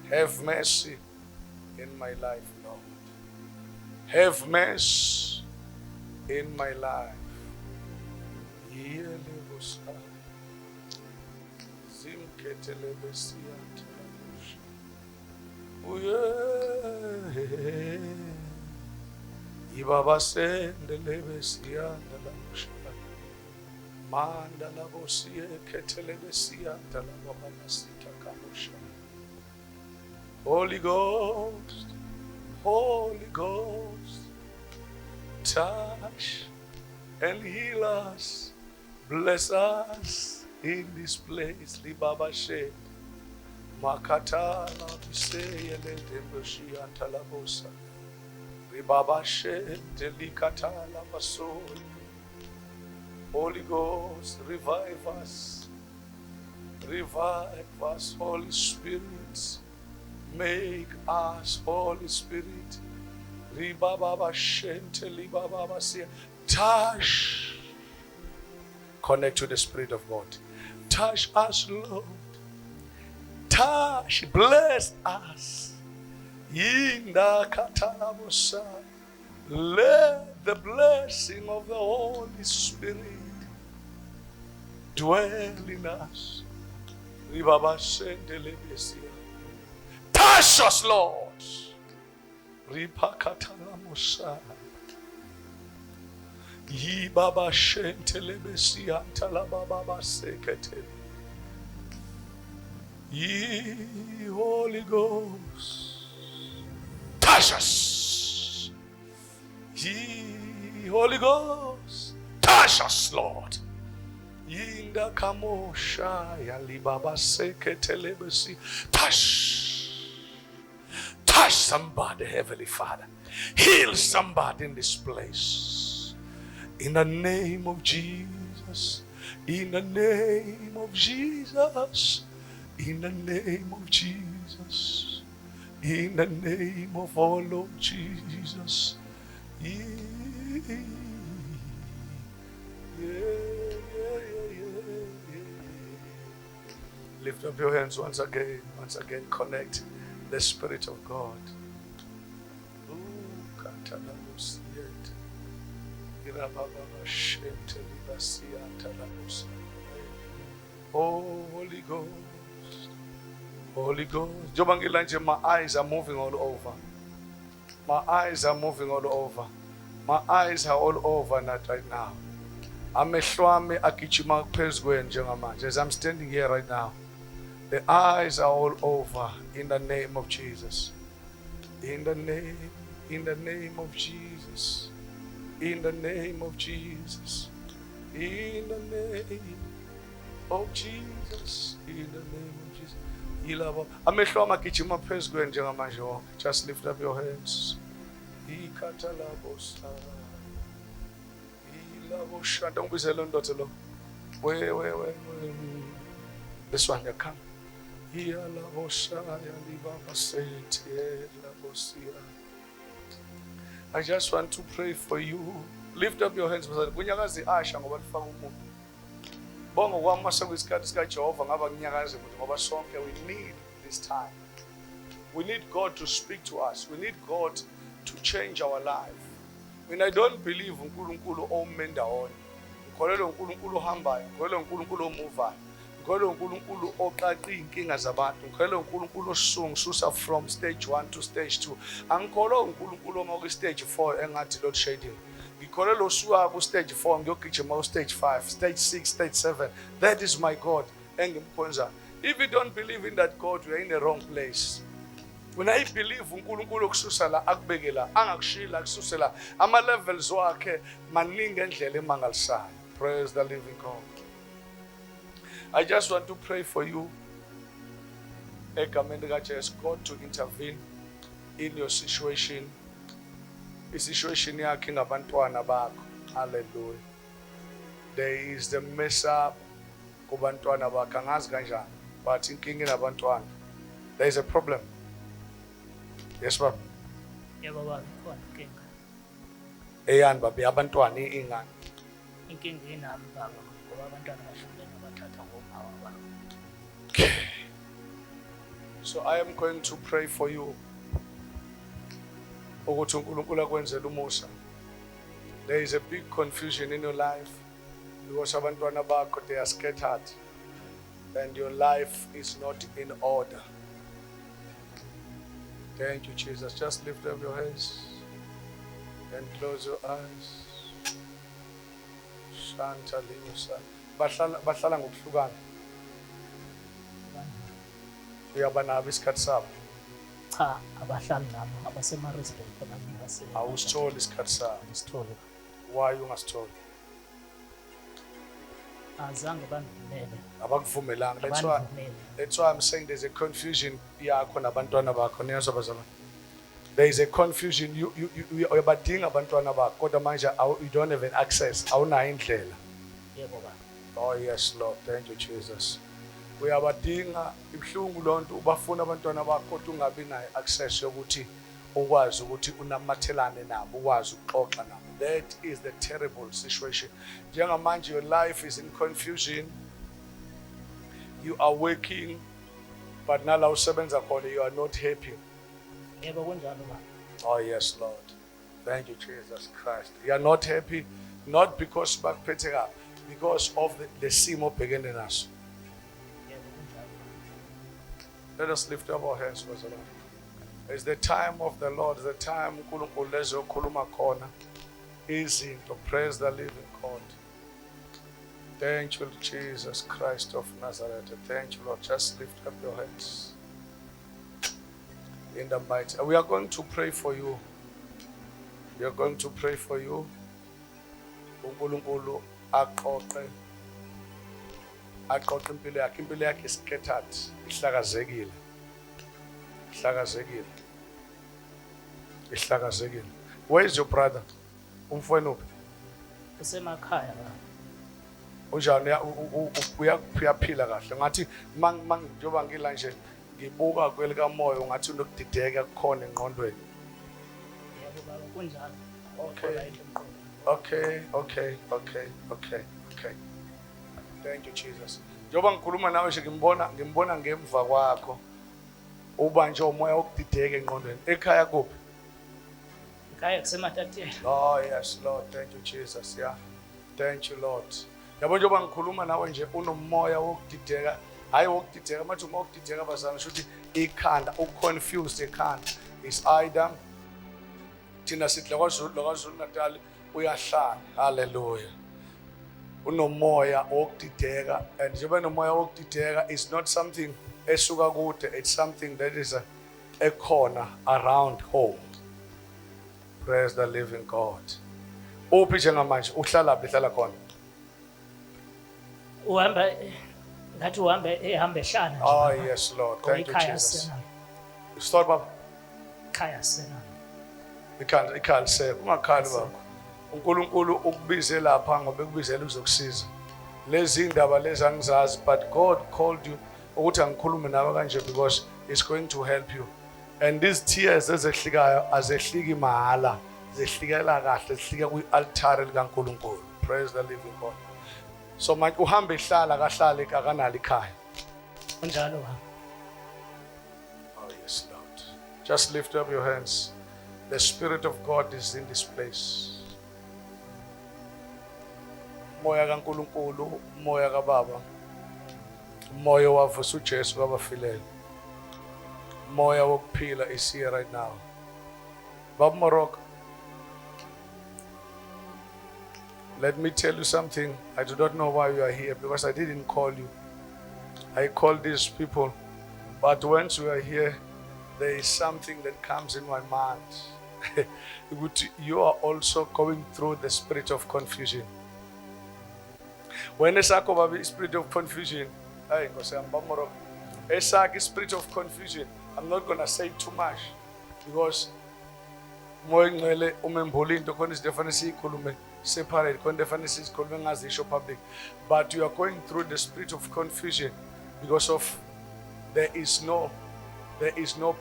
Have mercy in my life, Lord. Have mercy in my life. Ibaba sendele besiyanda la mushaka manda la bosie ketele besiyanda la baba masita kamusha. Holy Ghost, Holy Ghost, touch and heal us, bless us in this place. Libaba she makata la biseye le demboshi antala bosa. Holy Ghost, revive us. Revive us, Holy Spirit. Make us, Holy Spirit. Touch. Connect to the Spirit of God. Touch us, Lord. Touch. Bless us. Inda katalabosa Let the blessing of the Holy Spirit dwell in us. Touch us, Lord. Holy Ghost, touch us. Holy Ghost, touch us, Lord. Touch somebody, Heavenly Father. Heal somebody in this place. In the name of Jesus. In the name of Jesus. In the name of Jesus. In the name of our Lord Jesus. Lift up your hands once again. Once again, connect the Spirit of God. Oh, Holy Ghost. Holy Ghost. My eyes are moving all over. My eyes are moving all over. My eyes are all over that right now. As I'm standing here right now, the eyes are all over in the name of Jesus. In the name of Jesus. In the name of Jesus. In the name of Jesus. In the name of Jesus. Just lift up your hands. Don't be alone, daughter. Where? This one, you come. I just want to pray for you. Lift up your hands. We need this time. We need God to speak to us. We need God to change our life. When I don't believe in uNkulunkulu omenda on, ngikholelwa uNkulunkulu ohambayo, ngikholelwa uNkulunkulu omuvayo, ngikholelwa uNkulunkulu oqaqa inkinga zabantu, ngikholelwa uNkulunkulu osungisusa from stage 1 to stage 2. Angikholelwa uNkulunkulu oma ku stage 4 engathi load shedding. Ngikholelwa osuka ku stage 4 ngiyogijima ku stage 5, stage 6, stage 7. That is my God engimkhonza. If you don't believe in that God, you are in the wrong place. When I believe uNkulunkulu okususela akubekela angakushila akususela ama levels wakhe maningi endlela emangalisayo. Praise the living God. I just want to pray for you. Egameni likaJesu, God to intervene in your situation. Isituation yakhe ngabantwana bakho. Hallelujah. There is the mess up kubantwana bakho angazi kanjani, but inkinga nabantwana. There is a problem. Yes, Baba. Yeah, Baba, khona inkinga. Eyani babe abantwana ingani? Inkinga inami baba, ngoba abantwana bashukela nabathatha ngomama baba. Okay. So I am going to pray for you. Ukuthi uNkulunkulu akwenzele umusa. There is a big confusion in your life because abantwana bakho they are scattered and your life is not in order. Thank you, Jesus. Just lift up your hands and close your eyes. Shanta liusa. Bahlala ngokuhlukana. Uyabanabo isikhathi sabo. Cha, abahlali nabo abasemaRisbon abaningi base. Awusitholi isikhathi sabo. Isithole. Why ungasitholi? Azange bangivumele. Abakuvumelanga. That's why I'm saying there's a confusion yakho nabantwana bakho niyazwa bazalwane. There is a confusion. You uyabadinga abantwana bakho kodwa manje you don't have an access. Awunayo indlela. Yebo baba. Oh yes, Lord. Thank you, Jesus. Uyabadinga ibhlungu lonto ubafuna abantwana bakho kodwa ungabi nayo access yokuthi ukwazi ukuthi unamathelane nabo, ukwazi ukuxoxa nabo. That is the terrible situation. Njengamanje your life is in confusion. You are working, but now you are not happy. Yebo kunjalo baba. Oh yes, Lord. Thank you, Jesus Christ. You are not happy, not because bakuphethe kabi, because of the simo obhekene naso. Yebo kunjalo. Let us lift up our hands for the Lord. It's the time of the Lord, the time uNkulunkulu lezokhuluma khona izinto. Praise the living God. Thank you, Jesus Christ of Nazareth. Thank you, Lord. Just lift up your hands. In the mighty. We are going to pray for you. We are going to pray for you. uNkulunkulu aqoqe impilo yakhe. Impilo yakhe iskettered, ihlakazekile. Ihlakazekile. Where is your brother? Umfowenu uphi? Usemakhaya la. Unjani uyaphila kahle? Ngathi njengoba ngila nje ngibuka kwelika moya ngathi unokudideka kukhona engqondweni. Yebo baba kunjalo. Okay. Thank you, Jesus. Njengoba ngikhuluma nawe nje ngimbona ngemva kwakho. Uba nje umoya okudideka engqondweni. Ekhaya kuphi? Ekhaya kuseMatatiyela. Oh yes, Lord. Thank you, Jesus. Yeah. Thank you, Lord. Yabo njengoba ngikhuluma nawe nje unomoya wokudideka. Hayi wokudideka, manje uma ukudideka bazana shuthi ikhanda, uconfused ekhanda. Is either thina sithi KwaZulu-Natal uyahlala. Hallelujah. Unomoya wokudideka, and njengoba nomoya wokudideka is not something esuka kude, it's something that is a corner around home. Praise the living God. Uphi njengamanje uhlala khona? Uhamba ehlala nje. Oh yes, Lord. Thank you, Jesus. Stop up. Ekhaya sena. Ikhali se ungakhali bakho. uNkulunkulu ukubize lapha ngoba ekubizela uzokusiza. Lezi indaba lezi angizazi, but God called you ukuthi angikhulume nawe kanje because it's going to help you. And these tears ezehlikayo azehliki mahala, zehlikela kahle, zihlika kwi-altar likaNkulunkulu. Praise the living God. So manje uhambe ehlala kahlale akanalo ikhaya. Kunjalo baba. Oh yes, Lord. Just lift up your hands. The Spirit of God is in this place. Moya kaNkulunkulu, moya kaBaba. Moya wavusa uJesu kwabafileyo. Moya wokuphila is here right now. Baba Morocco, let me tell you something. I do not know why you are here because I didn't call you. I called these people. But once you are here, there is something that comes in my mind. You are also going through the spirit of confusion. When it's a spirit of confusion, a spirit of confusion, I'm not going to say too much because separate, public. But you are going through the spirit of confusion because of there is no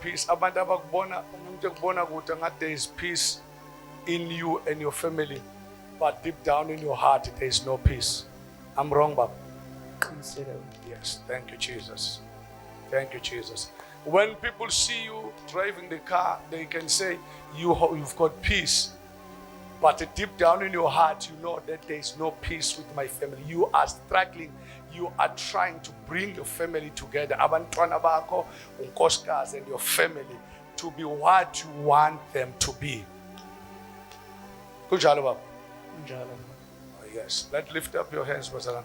peace. There is peace in you and your family, but deep down in your heart there is no peace. I'm wrong, Bob? Yes, thank you, Jesus. Thank you, Jesus. When people see you driving the car, they can say you've got peace. But deep down in your heart, you know that there is no peace with my family. You are struggling. You are trying to bring your family together. Abantwana bakho, unkosikazi, and your family to be what you want them to be. Kunjalo baba? Kunjalo. Yes, let's lift up your hands, Hozana.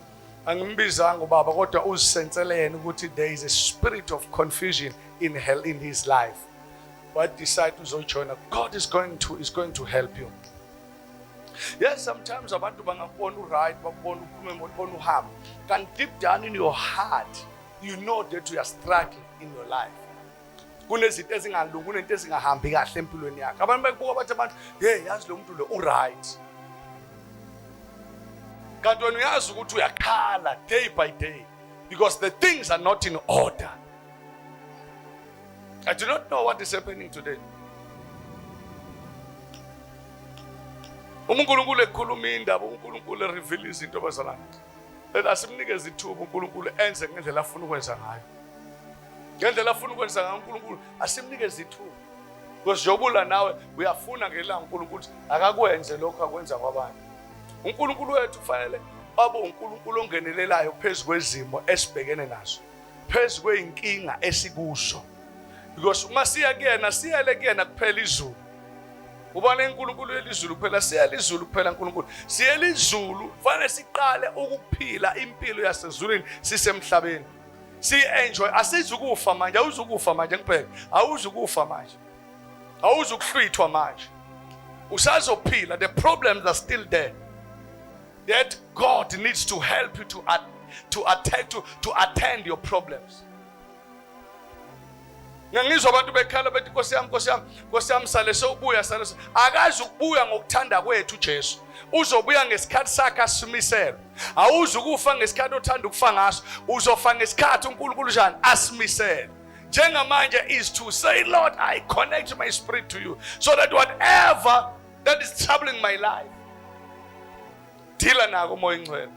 Angimbizanga ubaba kodwa uzisenselene ukuthi there is a spirit of confusion in his life. But decide to join. God is going to help you. Yes, sometimes abantu bangakubona right, bakubona uphume ubona uhamba. Can deep down in your heart, you know that you are struggling in your life. Kunezinto ezingalungi, kunento ezingahambi kahle empilweni yakhe. Abantu bakubuka bathi abantu, "Hey, yazi lo muntu lo uright." Kanti wena uyazi ukuthi uyakhala day by day because the things are not in order. I do not know what is happening today. uNkulunkulu ekhuluma indaba, uNkulunkulu reveal izinto abazalwane. Let asimnikeze ithuba uNkulunkulu enze ngendlela afuna ukwenza ngayo. Ngendlela afuna ukwenza ngayo uNkulunkulu asimnikeze ithuba. Because jobula nawe uyafuna ngelanga uNkulunkulu ukuthi akakwenze lokho akwenza kwabanye. uNkulunkulu wethu kufanele abe uNkulunkulu ongenelelayo phezulu kwezimo esibhekene nazo, phezulu kweinkinga esikuzo. Because uma siya kuyena siyele kuyena kuphela izulu. Ubone uNkulunkulu elizulu kuphela, siyele izulu kuphela uNkulunkulu. Siyele izulu kufanele siqale ukuphila impilo yasezulwini sisemhlabeni. Si-enjoy, asizukufa manje, awuzukufa manje ngibheke, awuzukufa manje, awuzukuhlwithwa manje, usazophila. The problems are still there, that God needs to help you to attend your problems. Ngangizwa abantu bekhala bethi Nkosi yami sale sobuya sale, akazi ukubuya ngokuthanda kwethu uJesu, uzobuya ngesikhathi sakhe asimisele. Awuzukufa ngesikhathi othanda ukufa ngaso, uzofa ngesikhathi uNkulunkulu njani asimisele. Njengamanje is to say, Lord, I connect my spirit to you so that whatever that is troubling my life, dila nako moya ngcwele,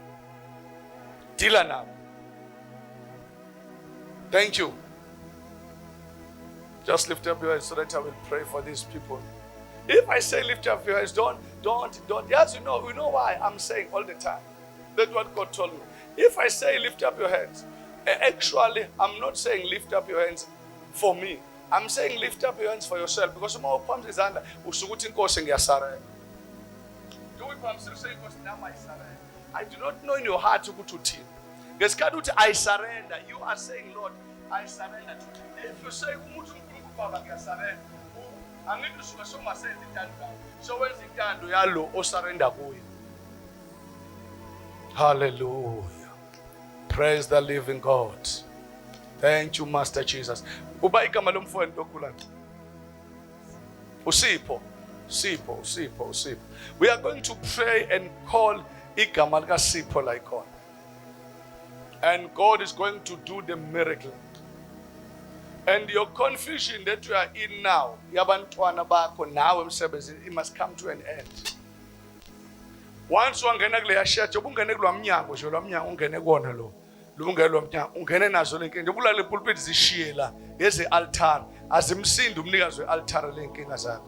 dila nako. Thank you. Just lift up your hands so that I will pray for these people. If I say lift up your hands, don't. Yes, you know why I'm saying all the time. That's what God told me. If I say lift up your hands, actually, I'm not saying lift up your hands for me. I'm saying lift up your hands for yourself. Because more palms is under usukuthi Nkosi ngiyasarenda. Do it, I'm still saying because now I surrender. I do not know in your heart ukuthi uthini. Ngesikhathi uthi I surrender, you are saying, Lord, I surrender to you. If you say umuntu Baba ngiyasarenda, angithi usuka somasenza intando so wenza intando yalo osarenda kuye. Hallelujah. Praise the living God. Thank you, Master Jesus. Uba igama lomfowenu lokhula. Usipho. We are going to pray and call igama lika Sipho like on. And God is going to do the miracle. And your confusion that you are in now, yabantwana bakho nawe emsebenzini, it must come to an end. Once ungena kule yashethe, ubungene kulwa mnyango nje, lwa mnyango ungene kuona lo. Lungene lwa mnyango, ungene nazo lenkinga. Ubulale pulpit zishiye la, yeze altar, azimsindi umnikazi wealtar lenkinga zakho.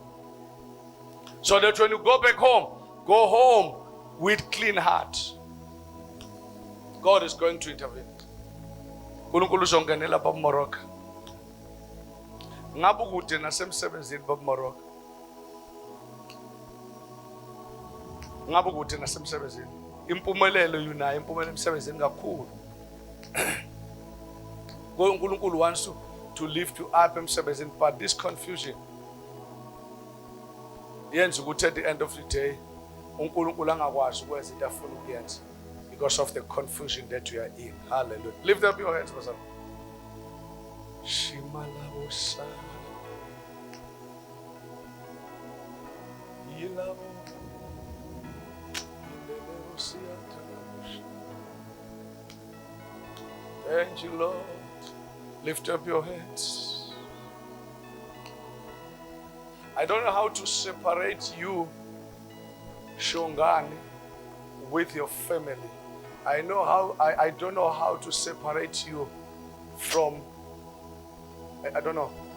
So that when you go back home, go home with clean heart. God is going to intervene. uNkulunkulu uzongenela Baba Moroka. Ngabe ukude nasemsebenzini Baba Moroka. Ngabe ukude nasemsebenzini. Impumelelo yunayo, impumelelo emsebenzini kakhulu. uNkulunkulu wants to lift you up emsebenzini, but this confusion yenza ukuthi at the end of the day uNkulunkulu angakwazi ukwenza into afuna ukuyenza because of the confusion that you are in. Hallelujah. Lift up your hands, Pastor. Shimalabosa. Yilabo. Thank you, Lord. Lift up your hands. I don't know how to separate you, Shongani, with your family. I don't know how to separate you from,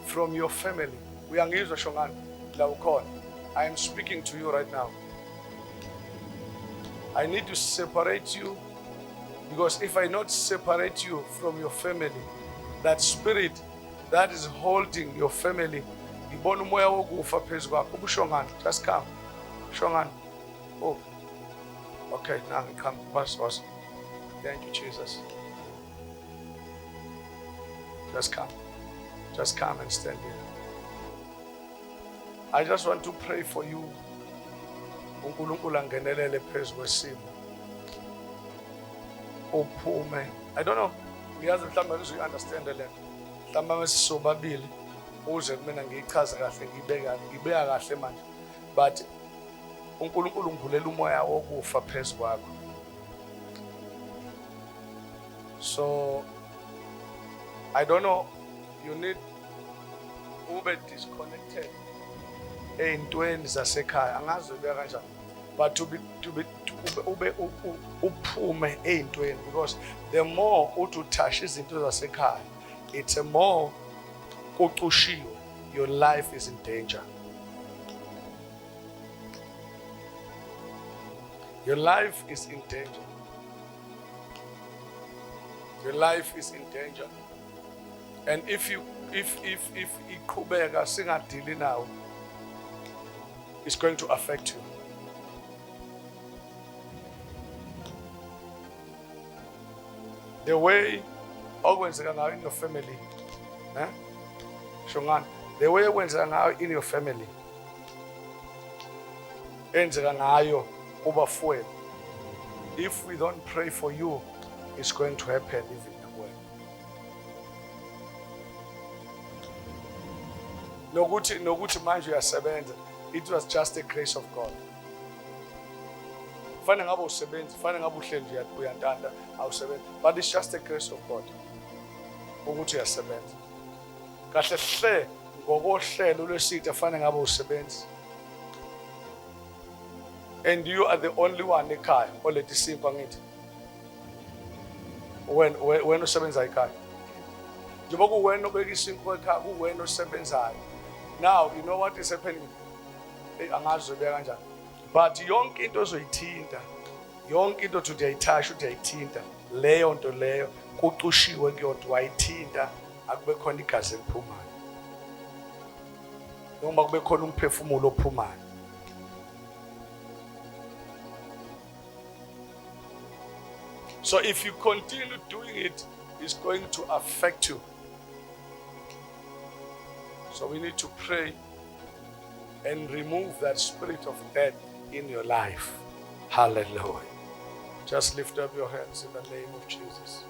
from your family. We are engaged, Shongani. I am speaking to you right now. I need to separate you, because if I not separate you from your family, that spirit that is holding your family, just come. Shongani. Oh. Okay, now come. Pastor. Thank you, Jesus. Just come. Just come and stand here. I just want to pray for you. I don't know. You understand the letter. But uNkulunkulu ngivulela umoya wokufa phezu kwakho. So I don't know, you need ube disconnected ey'ntweni zasekhaya, angazi ubeka kanjani, but to be uphume ey'ntweni, because the more uthi uthasha izinto zasekhaya, it's a more kucushiwe. your life is in danger. Your life is in danger. Your life is in danger. And if iqhubeka singadili now, it's going to affect you. The way okwenzeka ngayo in your family, Shongani, the way okwenzeka ngayo in your family, enzeka ngayo kubafowethu. If we don't pray for you, it's going to happen even now. Nokuthi manje uyasebenza, it was just the grace of God. Fanele ngabe usebenza, fanele ngabe uhleli nje uyantanda awusebenza, but it's just the grace of God ukuthi uyasebenza. Kahle hle ngokohlelo lwesitha fanele ngabe usebenza. And you are the only one ekhaya olethe isimpa ngithi. Wena usebenza ekhaya. Njengoba kuwena obeka isimpa ekhaya, kuwena osebenzayo. Now, you know what is happening? Angazi ubeka kanjani. But yonke into ozoyithinta, yonke into uthi uyayithasha uthi uyayithinta, leyo nto leyo kucushiwe kuyonto wayithinta, akube khona igazi eliphumayo. Noma kube khona umphefumulo ophumayo. So if you continue doing it, it's going to affect you. So we need to pray and remove that spirit of death in your life. Hallelujah. Just lift up your hands in the name of Jesus.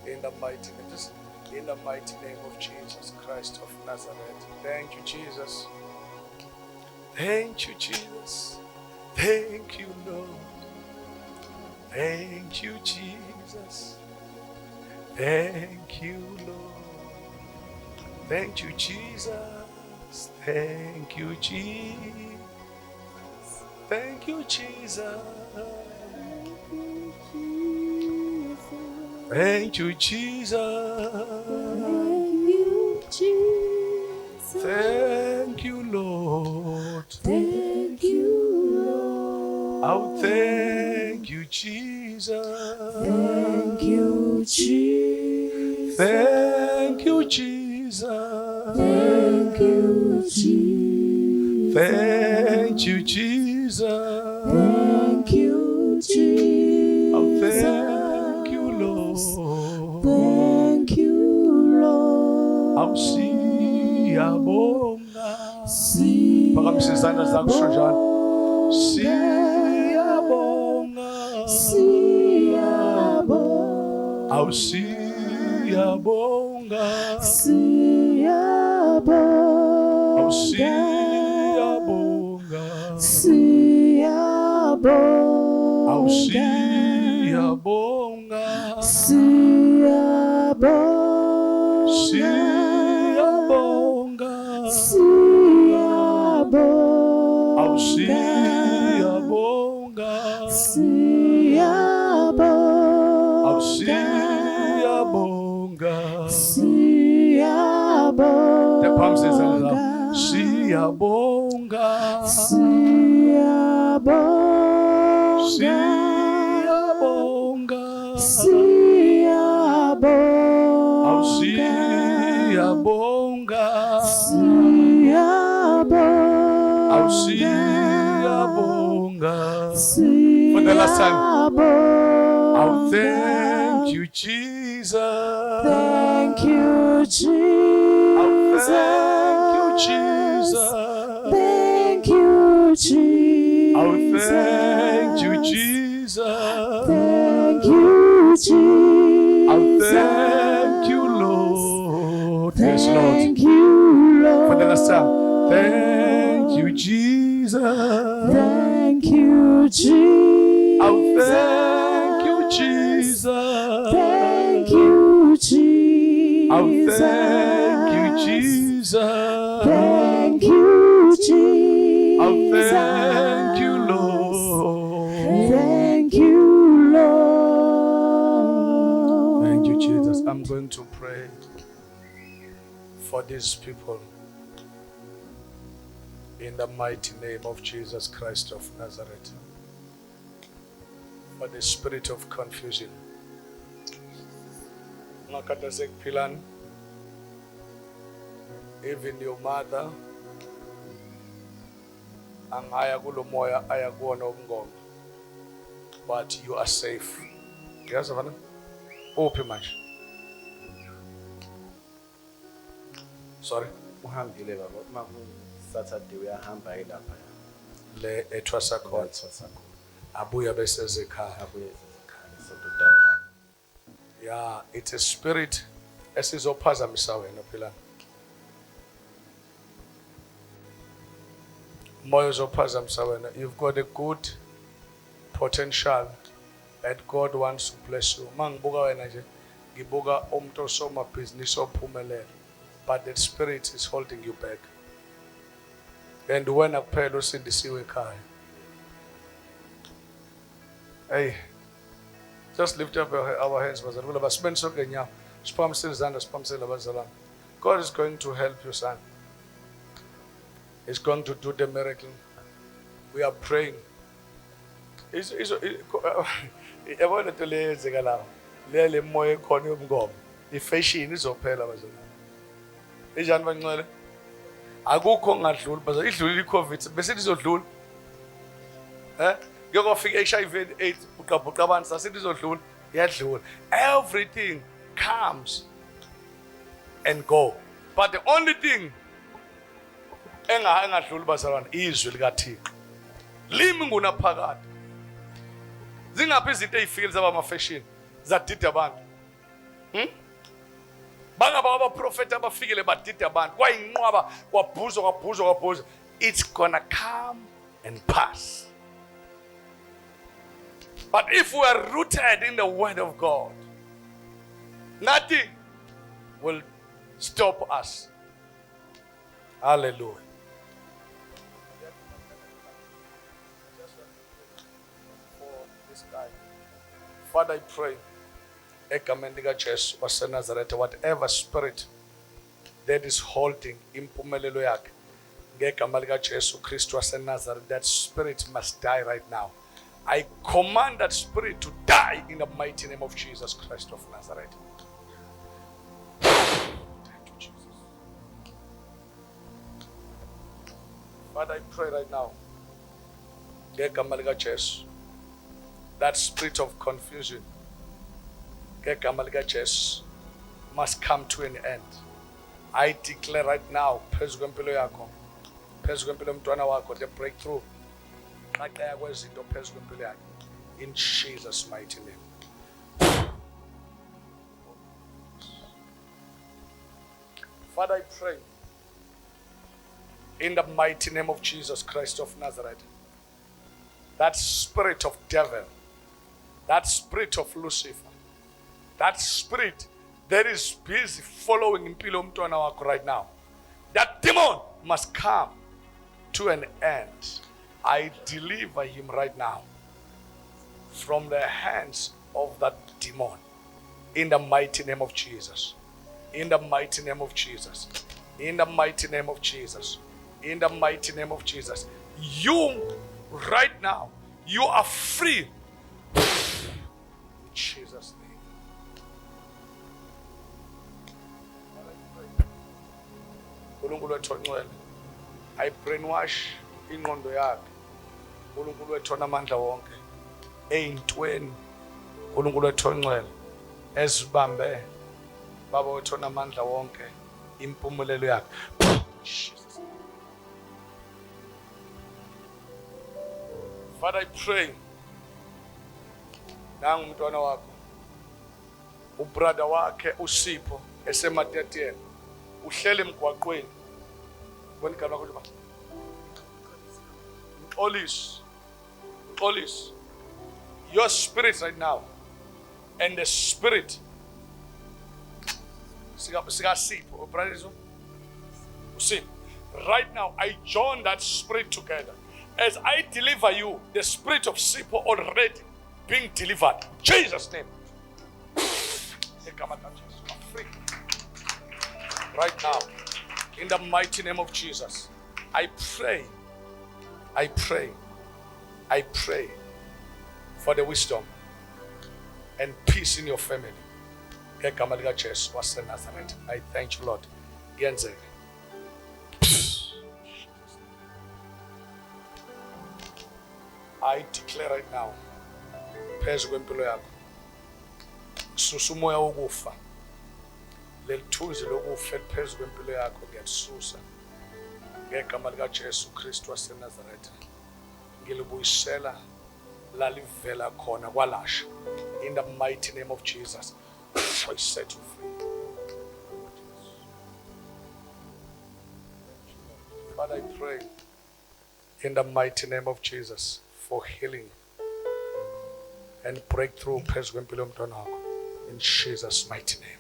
In the mighty name, just in the mighty name of Jesus Christ of Nazareth. Thank you, Jesus. Thank you, Jesus. Thank you, Lord. Thank you, Jesus. Thank you, Lord. Thank you, Jesus. Thank you, Jesus. Thank you, Jesus. Thank you, Jesus. Thank you, Lord. Thank you, Lord. Oh, thank you, Jesus. Thank you, Jesus. Thank you, Jesus. Thank you, Jesus. Thank you, Jesus. Thank you, Jesus. Oh, thank you, Lord. Thank you, Lord. Oh, siyabonga. Phakamisa izandla zakho shonjana. Siyabonga. Siyabonga. Oh, siyabonga. Siyabonga. Oh, siyabonga. Siyabonga. Oh, siyabonga. Siyabonga. Siyabonga. Siyabonga. Oh, siyabonga. Siyabonga. Oh, siyabonga. Siyabonga. The palms is up. Siyabonga. Siyabonga. Siyabonga. Siyabonga. Oh, siyabonga. Siyabonga. Oh, siyabonga. For the last time. Oh, thank you, Jesus. Thank you, Oh, Jesus. thank you, Jesus. Thank you, Jesus. Oh, thank you, Jesus. Thank you, Jesus. Oh, thank you, Lord. Yes, Lord. Thank you, Lord. For the last time. Thank you, Jesus. Thank you, Jesus. Oh, thank you, Jesus. Thank you, Jesus. Oh, thank you, Jesus. Thank you, Jesus. Oh, thank you, Lord. Thank you, Lord. Thank you, Jesus. I'm going to pray for these people. In the mighty name of Jesus Christ of Nazareth. For the spirit of confusion. Even your mother, but you are safe. Yes, Savannah? Open much. Sorry. Uhambile baba maku Saturday uyahamba elapha Le etwasa khona. Abuya bese ekhaya. abuye ekhaya sododana. Yeah, it's a spirit esizophazamisa wena phela. Moya uzophazamisa wena. You've got a good potential that God wants to bless you. Mangibuka wena nje ngibuka umuntu osomabhizinisi ophumelela. But that spirit is holding you back. And when akuphela usindisiwe ekhaya. Hey, just lift up our hands, bazalwane. God is going to help you, son. He's going to do the miracle. We are praying. Yabona into leyenzeka la. Le moya ekhona yomngomo. Ifashion izophela bazalwane. Ejani bancwele? Akukho ngadluli bazalwane. Idlulile iCovid bese izodlula. Ngiyofika HIV and AIDS buqabhuqa abantu sasithi izodlula iyadlula. Everything comes and go. But the only thing engadluli bazalwane izwi likaThixo. Limi ngunaphakade. Zingaphi izinto ezifika zaba fashion zadida abantu? Bangaba abaprofeti abafikile badida abantu. Kwayinqwaba kwabhuzwa. It's gonna come and pass. But if we are rooted in the word of God, nothing will stop us. Hallelujah. For this guy. Father, I pray, egamendika Jesu waseNazareth, whatever spirit that is holding impumelelo yakhe, ngegama lika Jesu Kristu waseNazareth, that spirit must die right now. I command that spirit to die in the mighty name of Jesus Christ of Nazareth. Thank you, Jesus. Father, I pray right now, that spirit of confusion must come to an end. I declare right now, the breakthrough. In Jesus' mighty name. Father, I pray in the mighty name of Jesus Christ of Nazareth, that spirit of devil, that spirit of Lucifer, that spirit that is busy following impilo mntwana wakho right now, that demon must come to an end. I deliver him right now from the hands of that demon. In the mighty name of Jesus. In the mighty name of Jesus. In the mighty name of Jesus. In the mighty name of Jesus. You, right now, you are free. In Jesus' name. I brainwash ingqondo yakhe. uNkulunkulu wethu onamandla wonke eyintweni uNkulunkulu wethu ongcwele ezibambe baba wethu onamandla wonke impumelelo yakhe. Father, I pray nangu umntwana wakho ubrother wakhe uSipho esemateteni uhlele emgwaqweni bonikana lakho ba Police, your spirit right now, and the spirit, right now, I join that spirit together. As I deliver you, the spirit of Sipo already being delivered. Jesus' name. Right now, in the mighty name of Jesus, I pray for the wisdom and peace in your family. Ngegama lika Jesu waseNazaretha. I thank you, Lord. Kuyenzeka. I declare right now, phezu kwempilo yakho, susa umoya wokufa, lelithuzi lokufa eliphezu kwempilo yakho ngiyalisusa ngegama lika Jesu Kristu waseNazaretha. Ngilibuyisela la livela khona kwalasha, in the mighty name of Jesus. I set you free. Father, I pray in the mighty name of Jesus for healing and breakthrough phezu kwempilo yomntwana wakho, in Jesus' mighty name.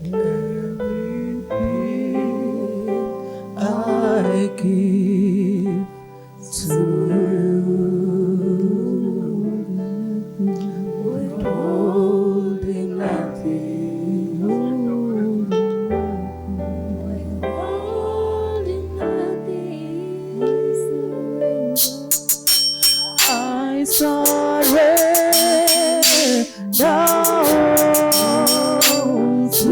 Amen. I give to you, withholding nothing, withholding nothing. I surrender all to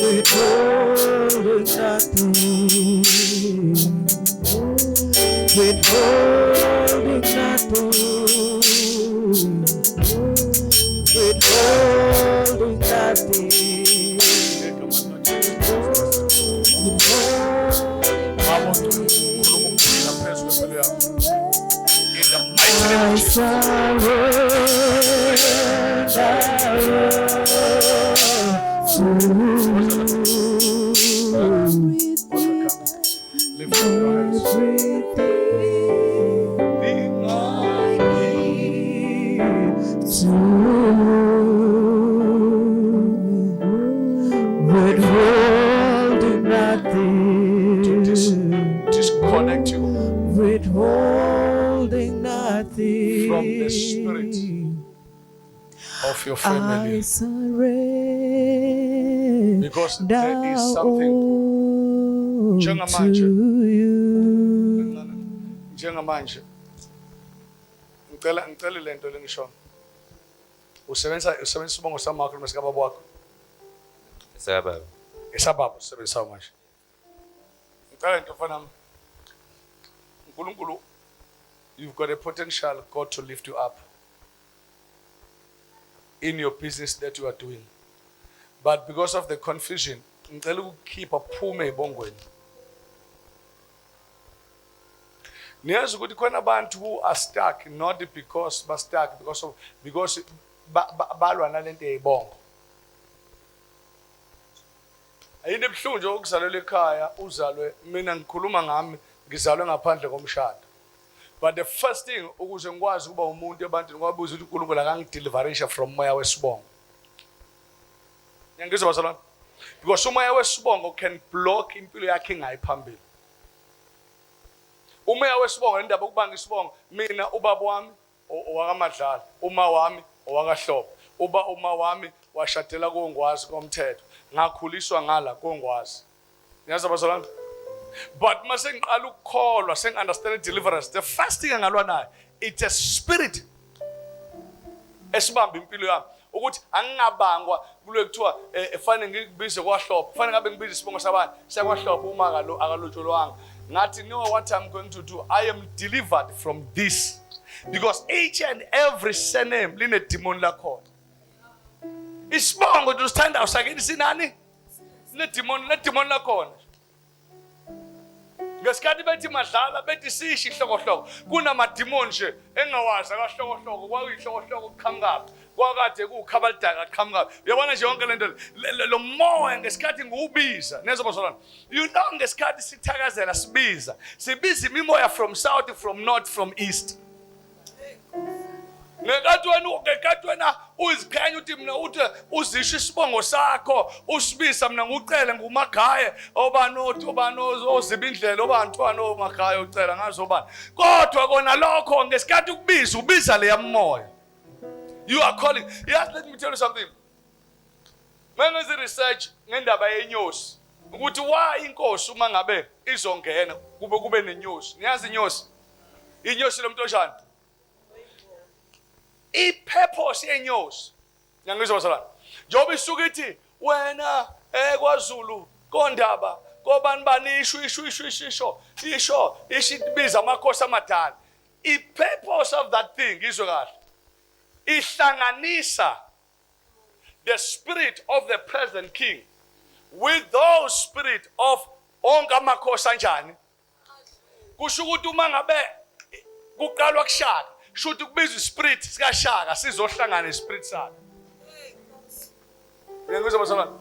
withholding nothing, withholding nothing, withholding nothing. I withholding nothing, Disconnect you withholding nothing from the spirit of your family, I surrender because there is something all to Njengamanje. you. njengamanje. Ngicela lento lengisho. Usebenzisa isibongo samakho noma sikababa wakho? Sababa. Esababa usebenzisa manje. Ngicela into mfana. uNkulunkulu, you've got a potential God to lift you up in your business that you are doing. But because of the confusion, ngicela ukukhipha phume ebongweni. Niyazi ukuthi khona abantu who are stuck, not because ba stuck because balwa nalento eyibongo. Ayinde ebhlungu nje ukuzalwa ekhaya, uzalwe mina ngikhuluma ngami, ngizalwe ngaphandle komshado. But the first thing ukuze ngikwazi ukuba umuntu abantu ngwabuza ukuthi uNkulunkulu akangideliverisha from moya wesibongo. Ngiyangizwa bazalwane? Because umoya wesibongo can block impilo yakhe engayiphambili. Umoya wesibongo indaba ukubanga isibongo, mina ubaba wami owakaMadlala, uma wami owakaHlobo, uma wami washadela koNgwazi komthetho, ngakhuliswa ngala koNgwazi. Ngiyazi bazalwane? But mase ngiqala ukukholwa, sengi-understand deliverance, the first thing engalwa nayo, it's a spirit esibamba impilo yami ukuthi angingabangwa kulo kuthiwa efanele ngikubize kwaHlobo, kufanele ngabe ngibize isibongo sabani sakwaHlobo uma akalotsholwanga. Ngathi know what I'm going to do. I am delivered from this because each and every surname line demon lakhona. Isibongo usithanda usakini sinani? Le demon lakhona. Ngesikhathi bethi Madlala bethi sishi hlokohloko kunamademon nje engawazi akaHlokohloko kwakuyihlokohloko kukhangaphi kwakade kukhabalidaka qhamuka uyabona nje yonke lento lo moya ngesikhathi ngubiza nezwa bazalwane you know ngesikhathi sithakazela sibiza imimoya from south, from north, from east. Ngekathi wena uzikhanya uthi mina uthi uzisho isibongo sakho usibisa mina ngucele ngumagaye obani ozibindlela obantwana omagaye ucela ngazo obani kodwa kona lokho ngesikhathi ubiza leya moya you are calling. Yes, let me tell you something. Mengenza research ngendaba yenyosi ukuthi why inkosi uma ngabe izongena kube nenyosi. Niyazi inyosi lo muntu onjani? I-purpose yenyosi ngiyangizwa basalana njengoba isuka ithi wena kwaZulu kondaba kobani bani isho isibiza amakhosi amadala. I-purpose of that thing izwe kahle ihlanganisa the spirit of the present king with those spirit of onke amakhosi anjani kusho ukuthi uma ngabe kuqalwa kushaka shothi kubizwa ispirit sikaShaka sizohlangana nespirit sakhe. Ngiyangizwa basalwana.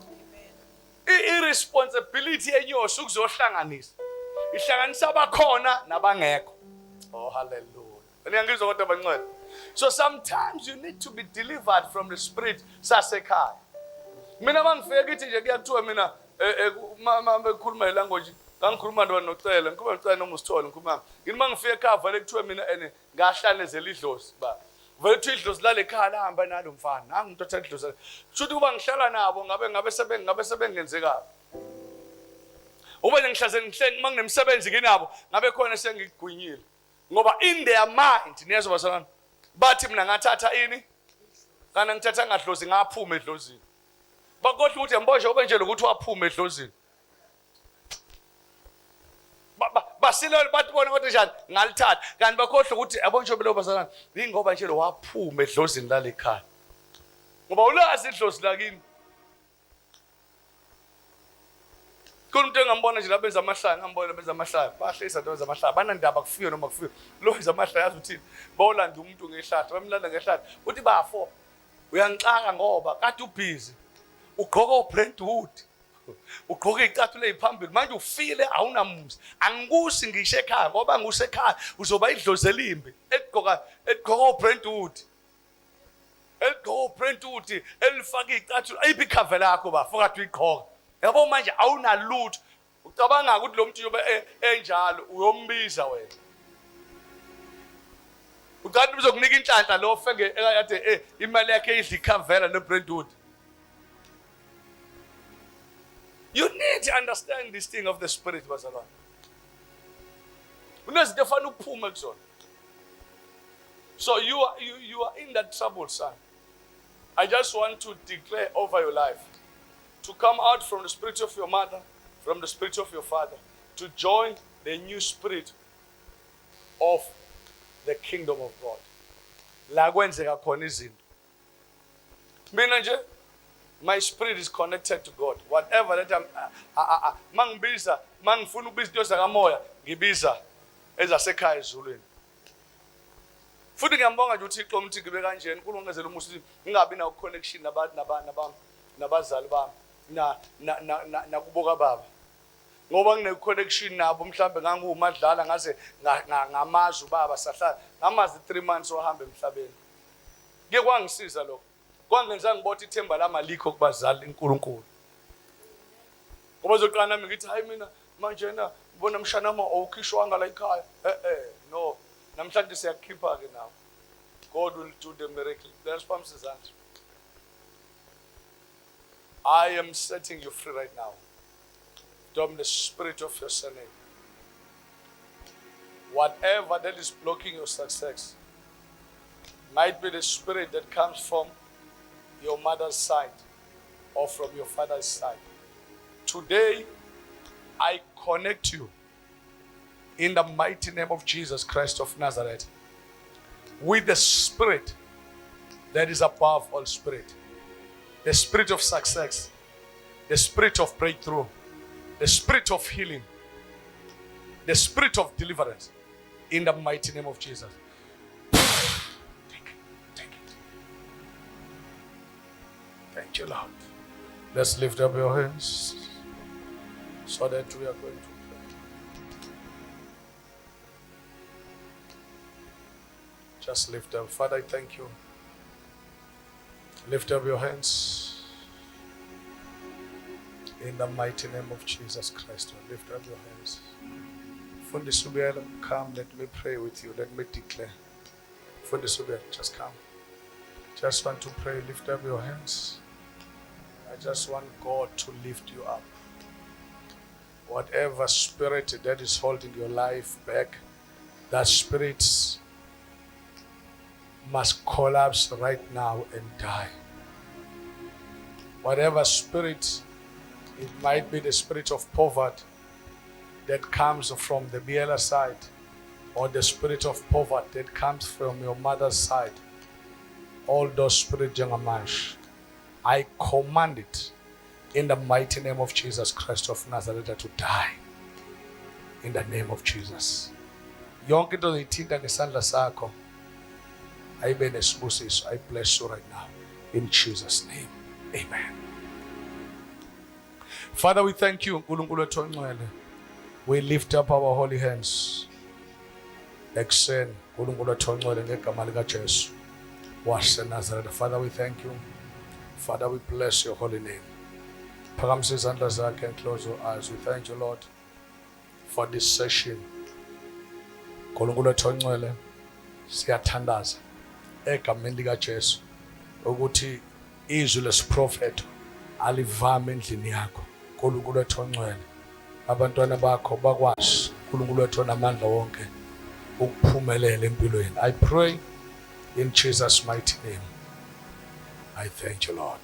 I-responsibility yenyosi ukuzohlanganisa. Ihlanganisa abakhona nabangekho. Oh hallelujah. Ngiyangizwa kodwa bancane. So sometimes you need to be delivered from the spirit sasekhaya. Mina mangifika kithi nje kuyathiwa mina bekhuluma ilanguage ngikhuluma nocela ngikhuluma noma usithole ngikhuluma ngini mangifika ekhaya vele kuthiwe mina ngahlanezela idlozi ba vele kuthi idlozi lale ekhaya lahamba nalo mfana nangu umuntu othatha idlozi shothi kuba ngihlala nabo ngabe sebengenzeka ube ngihlaze manginemsebenzi kinabo ngabe khona sengigwinyile ngoba in their mind niyezwa basalana bathi mina ngathatha ini kana ngithatha ngadlozi ngaphuma edlozini bakhohle ukuthi yambosha ube nje lokuthi waphuma edlozini basilele bathi bona kodwa njani ngalithatha kanti bakhohle ukuthi yabonje belo bazalana ingoba nje lo waphuma edlozini lale ekhaya ngoba ulazi idlozi lakini kumuntu engambona nje labenza amahlaya ngambona benza amahlaya bahlisa into benza amahlaya banandaba kufike noma kufike lo benza amahlaya yazi uthini bawulanda umuntu ngehlathi bamlanda ngehlathi uthi bafo uyangixaka ngoba kade ubhizi ugqoka uBrentwood ugqoka icathulo eziphambili manje ufile awunamuzi angikusi ngisho ekhaya ngoba ngusekhaya uzoba idlozi elimbi egqoka uBrentwood elifaka icathulo ayiphi ikhavela yakho bafo kade uyigqoka yabo manje awunalutho ucabanga ukuthi lo muntu yobe enjalo uyombiza wena uqala uzokunika inhlanhla lo fenge ekade imali yakhe idla ikhavela noBrentwood. You need to understand this thing of the spirit bazalwane. Unezinto efana ukuphuma kuzona. So you are in that trouble, son. I just want to declare over your life to come out from the spirit of your mother, from the spirit of your father, to join the new spirit of the kingdom of God. La kwenzeka khona izinto. Mina nje my spirit is connected to God. Whatever that I'm mangibiza mangifuna ukubiza into zakamoya ngibiza ezasekhaya ezulwini. Futhi ngiyambonga nje uThixo umthi ngibe kanjeni uNkulunkulu ngezela umusi ngingabi na connection nabazali bami nakuboka baba. Ngoba ngine connection nabo mhlambe ngangumadlala ngaze ngamazi ubaba sahlala ngamazi 3 months ohamba emhlabeni. Ke kwangisiza lokho. Kwangenza ngibotha ithemba lami alikho kubazali uNkulunkulu. Ngoba zoqala nami ngithi hayi mina manje na ubona mshana ma awukhishwanga la ekhaya. No. Namhlanje siyakhipha ke nawo. God will do the miracle. Let's pump his hands. I am setting you free right now from the spirit of your surname. Whatever that is blocking your success might be the spirit that comes from your mother's side or from your father's side. Today, I connect you in the mighty name of Jesus Christ of Nazareth with the spirit that is above all spirit. The spirit of success, the spirit of breakthrough, the spirit of healing, the spirit of deliverance in the mighty name of Jesus. Take it. Thank you, Lord. Let's lift up your hands so that we are going to pray. Just lift up. Father, I thank you. Lift up your hands. In the mighty name of Jesus Christ, lift up your hands. Fundisubia, come, let me pray with you. Let me declare. Fundisubia, just come. Just want to pray, lift up your hands. I just want God to lift you up. Whatever spirit that is holding your life back, that spirit must collapse right now and die. Whatever spirit, it might be the spirit of poverty that comes from the BLA side, or the spirit of poverty that comes from your mother's side. All those spirits, I command it in the mighty name of Jesus Christ of Nazareth to die. In the name of Jesus. Yonke into ithinta ngesandla sakho ayibe nesibusiso. I bless you right now. In Jesus' name. Amen. Father, we thank you. We lift up our holy hands. Extend Father, we thank you. Father, we bless your holy name. Perhaps and close your eyes. We thank you, Lord, for this session. Siyathandaza egameni lika Jesu ukuthi izwi lesiprofeto alivame endlini yakho. Nkulunkulu wethu ongcwele, abantwana bakho bakwazi uNkulunkulu wethu onamandla wonke ukuphumelela empilweni. I pray in Jesus' mighty name. I thank you, Lord.